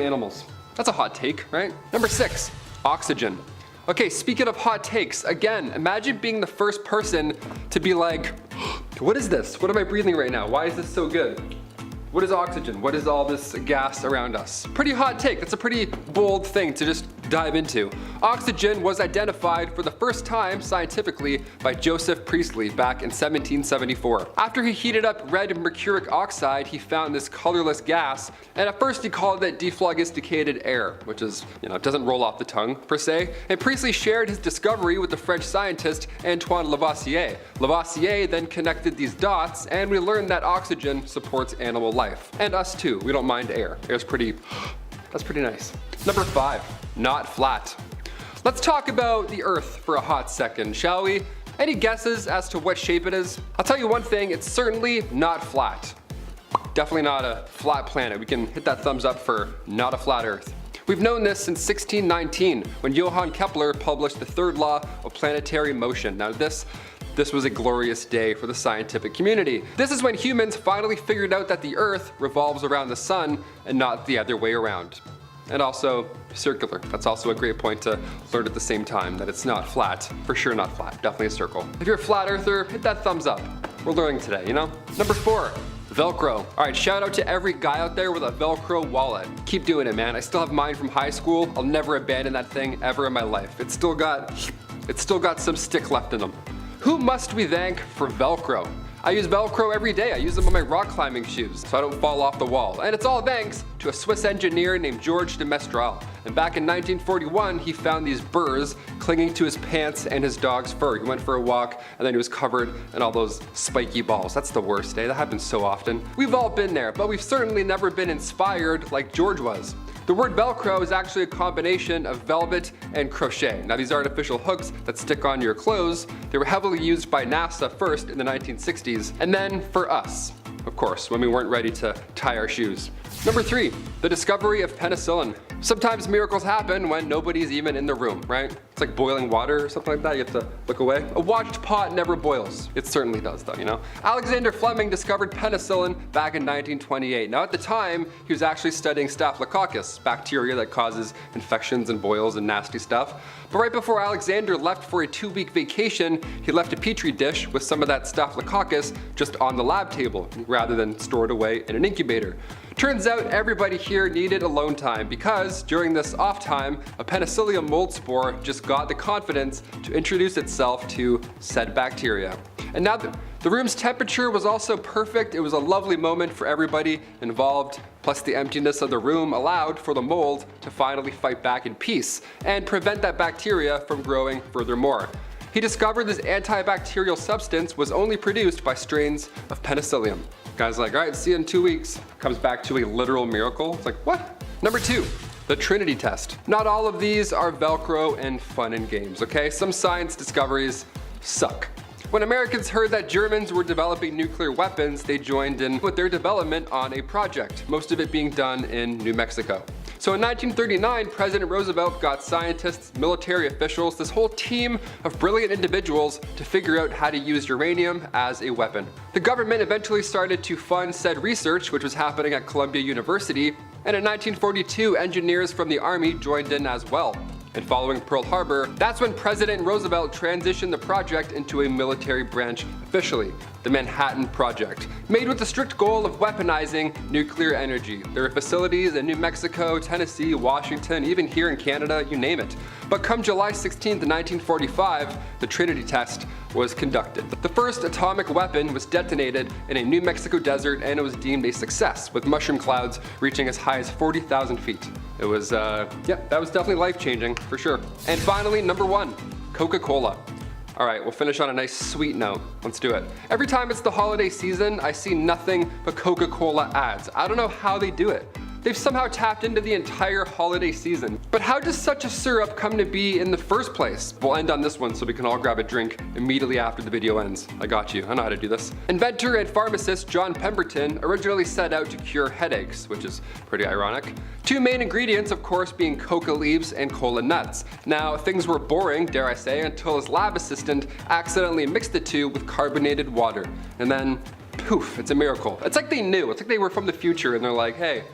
animals. That's a hot take, right? Number 6, oxygen. Okay, speaking of hot takes, again, imagine being the first person to be like, what is this? What am I breathing right now? Why is this so good? What is oxygen? What is all this gas around us? Pretty hot take. That's a pretty bold thing to just dive into. Oxygen was identified for the first time scientifically by Joseph Priestley back in 1774. After he heated up red mercuric oxide, he found this colorless gas, and at first he called it dephlogisticated air, which is, it doesn't roll off the tongue per se. And Priestley shared his discovery with the French scientist Antoine Lavoisier. Lavoisier then connected these dots, and we learned that oxygen supports animal life. And us too. We don't mind air. That's pretty nice. Number 5, not flat. Let's talk about the Earth for a hot second, shall we? Any guesses as to what shape it is? I'll tell you one thing, it's certainly not flat. Definitely not a flat planet. We can hit that thumbs up for not a flat Earth. We've known this since 1619, when Johann Kepler published the third law of planetary motion. Now this was a glorious day for the scientific community. This is when humans finally figured out that the Earth revolves around the sun and not the other way around. And also circular. That's also a great point to learn at the same time, that it's not flat. For sure not flat, definitely a circle. If you're a flat earther, hit that thumbs up. We're learning today, Number 4, Velcro. Alright, shout out to every guy out there with a Velcro wallet. Keep doing it, man. I still have mine from high school. I'll never abandon that thing ever in my life. It's still got some stick left in them. Who must we thank for Velcro? I use Velcro every day. I use them on my rock climbing shoes so I don't fall off the wall. And it's all thanks to a Swiss engineer named Georges de Mestral. And back in 1941, he found these burrs clinging to his pants and his dog's fur. He went for a walk and then he was covered in all those spiky balls. That's the worst, eh? That happens so often. We've all been there, but we've certainly never been inspired like George was. The word Velcro is actually a combination of velvet and crochet. Now these artificial hooks that stick on your clothes, they were heavily used by NASA first in the 1960s, and then for us, of course, when we weren't ready to tie our shoes. Number 3, the discovery of penicillin. Sometimes miracles happen when nobody's even in the room, right? It's like boiling water or something like that, you have to look away. A watched pot never boils. It certainly does though, Alexander Fleming discovered penicillin back in 1928. Now at the time, he was actually studying Staphylococcus, bacteria that causes infections and boils and nasty stuff. But right before Alexander left for a 2-week vacation, he left a petri dish with some of that Staphylococcus just on the lab table, rather than stored away in an incubator. Turns out everybody here needed alone time because during this off time, a Penicillium mold spore just got the confidence to introduce itself to said bacteria. And now the room's temperature was also perfect. It was a lovely moment for everybody involved. Plus the emptiness of the room allowed for the mold to finally fight back in peace and prevent that bacteria from growing furthermore. He discovered this antibacterial substance was only produced by strains of Penicillium. Guy's like, all right, see you in 2 weeks. Comes back to a literal miracle. It's like, what? Number 2, the Trinity test. Not all of these are Velcro and fun and games, okay? Some science discoveries suck. When Americans heard that Germans were developing nuclear weapons, they joined in with their development on a project, most of it being done in New Mexico. So in 1939, President Roosevelt got scientists, military officials, this whole team of brilliant individuals to figure out how to use uranium as a weapon. The government eventually started to fund said research, which was happening at Columbia University, and in 1942, engineers from the Army joined in as well. And following Pearl Harbor, that's when President Roosevelt transitioned the project into a military branch officially, the Manhattan Project, made with the strict goal of weaponizing nuclear energy. There are facilities in New Mexico, Tennessee, Washington, even here in Canada, you name it. But come July 16, 1945, the Trinity test was conducted. The first atomic weapon was detonated in a New Mexico desert, and it was deemed a success, with mushroom clouds reaching as high as 40,000 feet. It was, yeah, that was definitely life-changing, for sure. And finally, number 1, Coca-Cola. All right, we'll finish on a nice sweet note. Let's do it. Every time it's the holiday season, I see nothing but Coca-Cola ads. I don't know how they do it. They've somehow tapped into the entire holiday season. But how does such a syrup come to be in the first place? We'll end on this one so we can all grab a drink immediately after the video ends. I got you, I know how to do this. Inventor and pharmacist John Pemberton originally set out to cure headaches, which is pretty ironic. 2 main ingredients, of course, being coca leaves and cola nuts. Now, things were boring, dare I say, until his lab assistant accidentally mixed the two with carbonated water. And then, poof, it's a miracle. It's like they knew, it's like they were from the future and they're like, hey,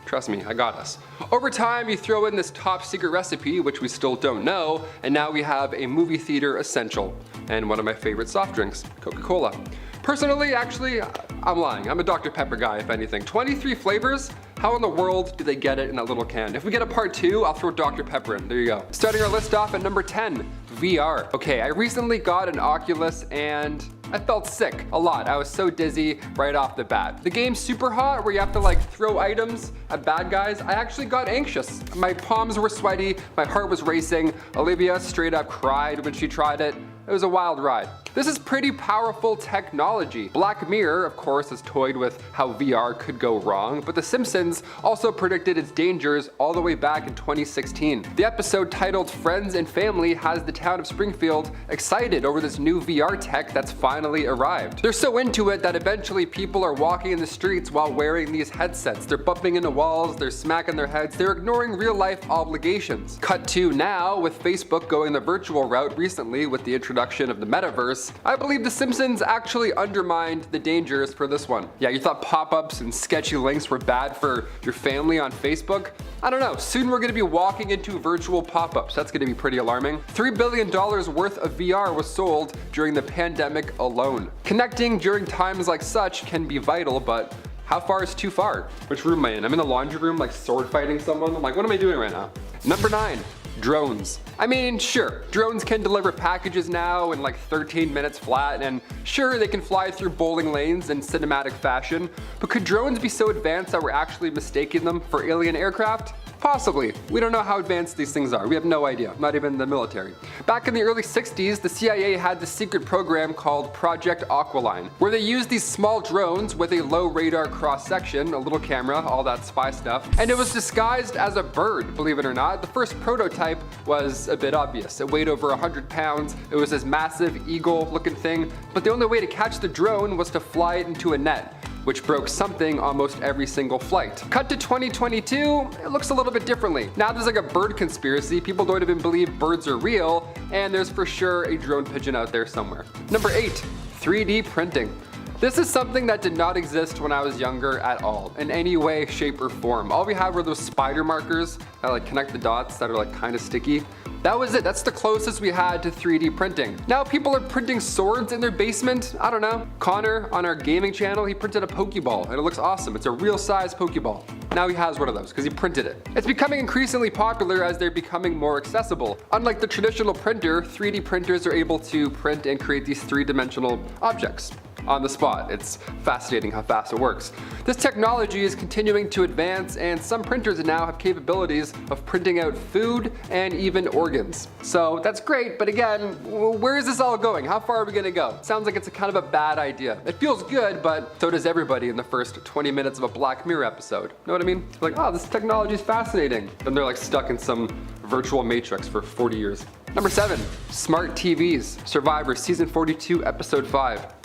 trust me, I got us. Over time, you throw in this top secret recipe, which we still don't know, and now we have a movie theater essential, and one of my favorite soft drinks, Coca-Cola. Personally, actually, I'm lying. I'm a Dr. Pepper guy, if anything. 23 flavors? How in the world do they get it in that little can? If we get a part 2, I'll throw Dr. Pepper in. There you go. Starting our list off at number 10, VR. Okay, I recently got an Oculus and I felt sick a lot. I was so dizzy right off the bat. The game's super hot where you have to like throw items at bad guys. I actually got anxious. My palms were sweaty, my heart was racing. Olivia straight up cried when she tried it. It was a wild ride. This is pretty powerful technology. Black Mirror, of course, has toyed with how VR could go wrong, but The Simpsons also predicted its dangers all the way back in 2016. The episode titled Friends and Family has the town of Springfield excited over this new VR tech that's finally arrived. They're so into it that eventually people are walking in the streets while wearing these headsets. They're bumping into walls, they're smacking their heads, they're ignoring real life obligations. Cut to now with Facebook going the virtual route recently with the introduction of the metaverse. I believe The Simpsons actually undermined the dangers for this one. Yeah, you thought pop-ups and sketchy links were bad for your family on Facebook? I don't know, soon we're gonna be walking into virtual pop-ups. That's gonna be pretty alarming. $3 billion worth of VR was sold during the pandemic alone. Connecting during times like such can be vital, but how far is too far? Which room am I in? I'm in the laundry room, like sword fighting someone. I'm like, what am I doing right now? Number 9. Drones. I mean, sure, drones can deliver packages now in like 13 minutes flat, and sure, they can fly through bowling lanes in cinematic fashion, but could drones be so advanced that we're actually mistaking them for alien aircraft? Possibly. We don't know how advanced these things are. We have no idea, not even the military. Back in the early 60s, the CIA had this secret program called Project Aqualine, where they used these small drones with a low radar cross-section, a little camera, all that spy stuff, and it was disguised as a bird, believe it or not. The first prototype was a bit obvious. It weighed over 100 pounds, it was this massive eagle-looking thing, but the only way to catch the drone was to fly it into a net, which broke something almost every single flight. Cut to 2022, it looks a little bit differently. Now there's like a bird conspiracy, people don't even believe birds are real, and there's for sure a drone pigeon out there somewhere. Number 8, 3D printing. This is something that did not exist when I was younger at all, in any way, shape, or form. All we had were those spider markers that like connect the dots that are like kind of sticky. That was it, that's the closest we had to 3D printing. Now people are printing swords in their basement, I don't know. Connor on our gaming channel, he printed a Pokeball and it looks awesome. It's a real size Pokeball. Now he has one of those because he printed it. It's becoming increasingly popular as they're becoming more accessible. Unlike the traditional printer, 3D printers are able to print and create these 3-dimensional objects on the spot. It's fascinating how fast it works. This technology is continuing to advance, and some printers now have capabilities of printing out food and even organs. So that's great, but again, where is this all going? How far are we gonna go? Sounds like it's a kind of a bad idea. It feels good, but so does everybody in the first 20 minutes of a Black Mirror episode. Know what I mean? Like, oh, this technology is fascinating. Then they're like stuck in some virtual matrix for 40 years. Number 7, smart TVs. Survivor season 42, episode 5.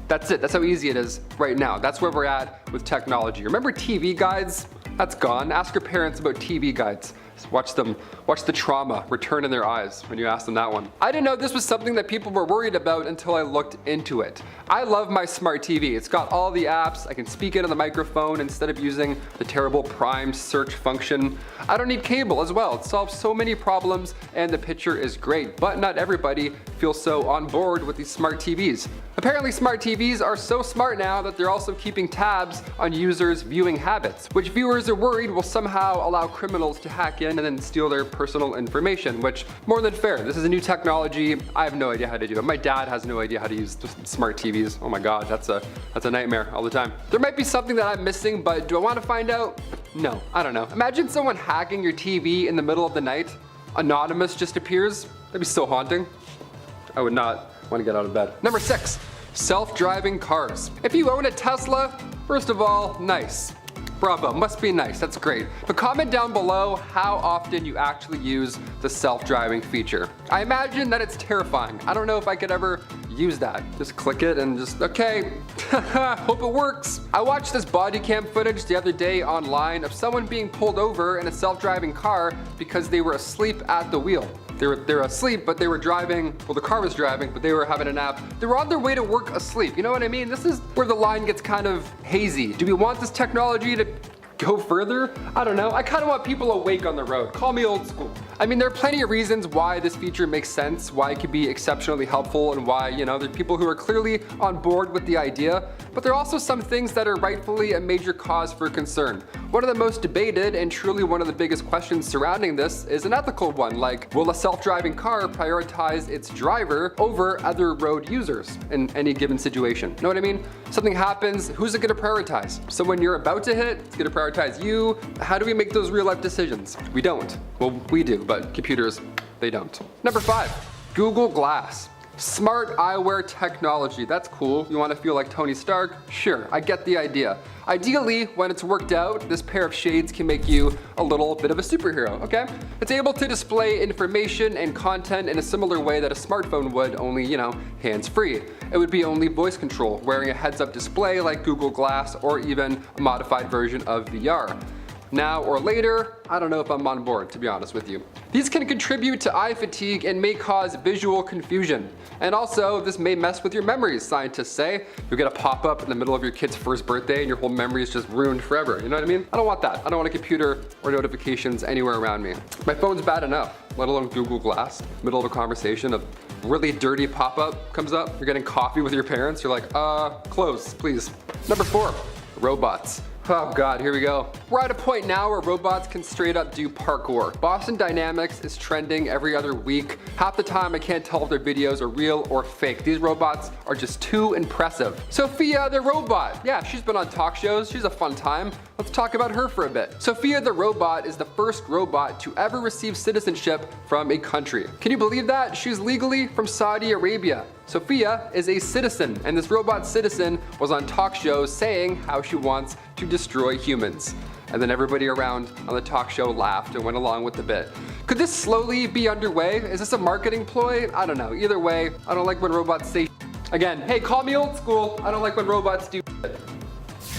That's it, that's how easy it is right now. That's where we're at with technology. Remember TV guides? That's gone. Ask your parents about TV guides. Watch the trauma return in their eyes when you ask them that one. I didn't know this was something that people were worried about until I looked into it. I love my smart TV. It's got all the apps. I can speak into the microphone instead of using the terrible Prime search function. I don't need cable as well. It solves so many problems and the picture is great, but not everybody feels so on board with these smart TVs. Apparently smart TVs are so smart now that they're also keeping tabs on users' viewing habits, which viewers are worried will somehow allow criminals to hack in and then steal their personal information, which more than fair. This is a new technology. I have no idea how to do it. My dad has no idea how to use smart TVs. Oh my god, that's a nightmare all the time. There might be something that I'm missing, but do I want to find out? No, I don't know. Imagine someone hacking your TV in the middle of the night. Anonymous just appears. That'd be so haunting. I would not want to get out of bed. Number 6, self-driving cars. If you own a Tesla, first of all, nice. Bravo, must be nice, that's great. But comment down below how often you actually use the self-driving feature. I imagine that it's terrifying. I don't know if I could ever use that. Just click it and just, okay, hope it works. I watched this body cam footage the other day online of someone being pulled over in a self-driving car because they were asleep at the wheel. They were asleep, but they were driving, well, the car was driving, but they were having a nap. They were on their way to work asleep. You know what I mean? This is where the line gets kind of hazy. Do we want this technology to go further? I don't know. I kind of want people awake on the road. Call me old school. I mean, there are plenty of reasons why this feature makes sense, why it could be exceptionally helpful, and why, you know, there are people who are clearly on board with the idea, but there are also some things that are rightfully a major cause for concern. One of the most debated and truly one of the biggest questions surrounding this is an ethical one, like, will a self-driving car prioritize its driver over other road users in any given situation? Know what I mean? Something happens, who's it gonna prioritize? Someone you're about to hit, it's gonna prioritize you. How do we make those real life decisions? We don't. Well, we do, but computers, they don't. Number 5, Google Glass. Smart eyewear technology, that's cool. You want to feel like Tony Stark? Sure, I get the idea. Ideally, when it's worked out, this pair of shades can make you a little bit of a superhero, okay? It's able to display information and content in a similar way that a smartphone would, only, you know, hands-free. It would be only voice control, wearing a heads-up display like Google Glass or even a modified version of VR. Now or later, I don't know if I'm on board, to be honest with you. These can contribute to eye fatigue and may cause visual confusion. And also, this may mess with your memories, scientists say. You'll get a pop-up in the middle of your kid's first birthday and your whole memory is just ruined forever. You know what I mean? I don't want that. I don't want a computer or notifications anywhere around me. My phone's bad enough, let alone Google Glass. Middle of a conversation, a really dirty pop-up comes up. You're getting coffee with your parents. You're like, close, please. Number 4, robots. Oh god, here we go. We're at a point now where robots can straight up do parkour. Boston Dynamics is trending every other week. Half the time I can't tell if their videos are real or fake. These robots are just too impressive. Sophia the robot. Yeah, she's been on talk shows. She's a fun time. Let's talk about her for a bit. Sophia the robot is the first robot to ever receive citizenship from a country. Can you believe that? She's legally from Saudi Arabia. Sophia is a citizen, and this robot citizen was on talk shows saying how she wants to destroy humans. And then everybody around on the talk show laughed and went along with the bit. Could this slowly be underway? Is this a marketing ploy? I don't know. Either way, I don't like when robots say again, hey, call me old school. I don't like when robots do shit.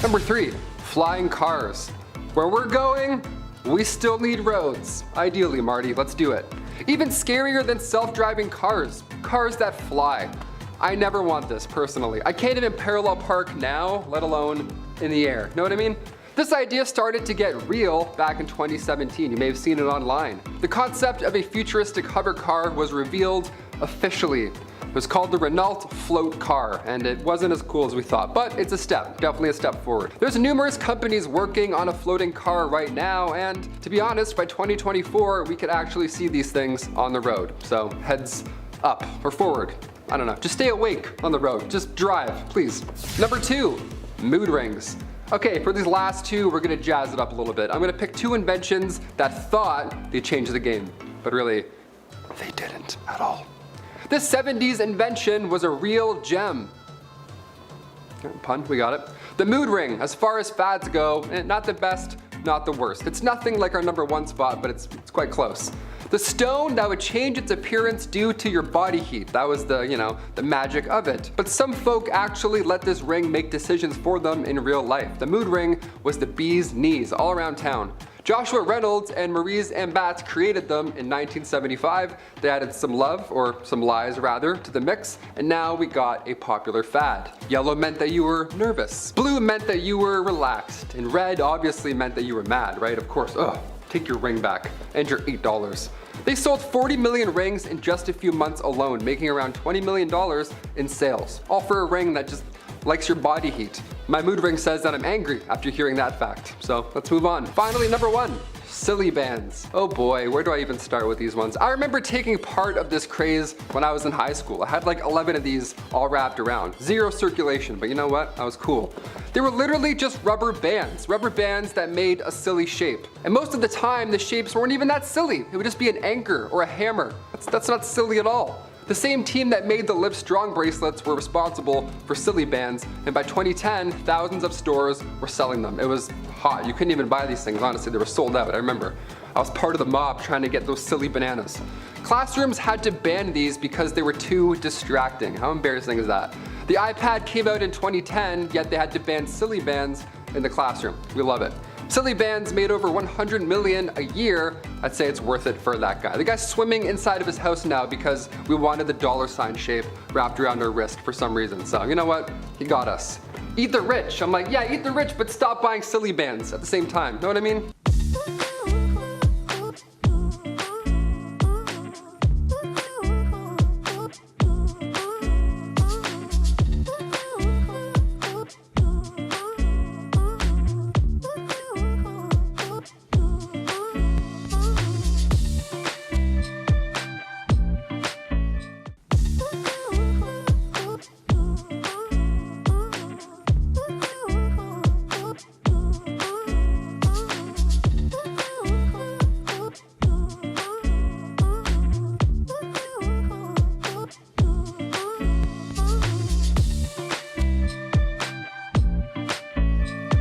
Number 3, flying cars. Where we're going, we still need roads. Ideally, Marty, let's do it. Even scarier than self-driving cars. Cars that fly. I never want this, personally. I can't even parallel park now, let alone in the air. Know what I mean? This idea started to get real back in 2017. You may have seen it online. The concept of a futuristic hover car was revealed officially. It was called the Renault Float Car, and it wasn't as cool as we thought, but it's a step, definitely a step forward. There's numerous companies working on a floating car right now, and to be honest, by 2024, we could actually see these things on the road. So heads up or forward. I don't know, just stay awake on the road. Just drive, please. Number 2, mood rings. Okay, for these last 2, we're gonna jazz it up a little bit. I'm gonna pick 2 inventions that thought they changed the game, but really, they didn't at all. This 70s invention was a real gem. Pun, we got it. The mood ring, as far as fads go, not the best, not the worst. It's nothing like our number 1 spot, but it's quite close. The stone that would change its appearance due to your body heat. That was the magic of it. But some folk actually let this ring make decisions for them in real life. The mood ring was the bee's knees all around town. Joshua Reynolds and Maurice Ambat created them in 1975. They added some love, or some lies rather, to the mix, and now we got a popular fad. Yellow meant that you were nervous. Blue meant that you were relaxed. And red obviously meant that you were mad, right? Of course. Ugh, take your ring back. And your $8. They sold 40 million rings in just a few months alone, making around $20 million in sales. All for a ring that just likes your body heat. My mood ring says that I'm angry after hearing that fact. So let's move on. Finally, number 1. Silly bands. Oh boy, where do I even start with these ones? I remember taking part of this craze when I was in high school. I had like 11 of these all wrapped around. Zero circulation, but you know what? I was cool. They were literally just rubber bands that made a silly shape. And most of the time, the shapes weren't even that silly. It would just be an anchor or a hammer. That's not silly at all. The same team that made the Livestrong bracelets were responsible for silly bands, and by 2010, thousands of stores were selling them. It was hot. You couldn't even buy these things, honestly. They were sold out, I remember. I was part of the mob trying to get those silly bananas. Classrooms had to ban these because they were too distracting. How embarrassing is that? The iPad came out in 2010, yet they had to ban silly bands in the classroom. We love it. Silly bands made over 100 million a year. I'd say it's worth it for that guy. The guy's swimming inside of his house now because we wanted the $ shape wrapped around our wrist for some reason. So you know what? He got us. Eat the rich. I'm like, yeah, eat the rich, but stop buying silly bands at the same time. Know what I mean?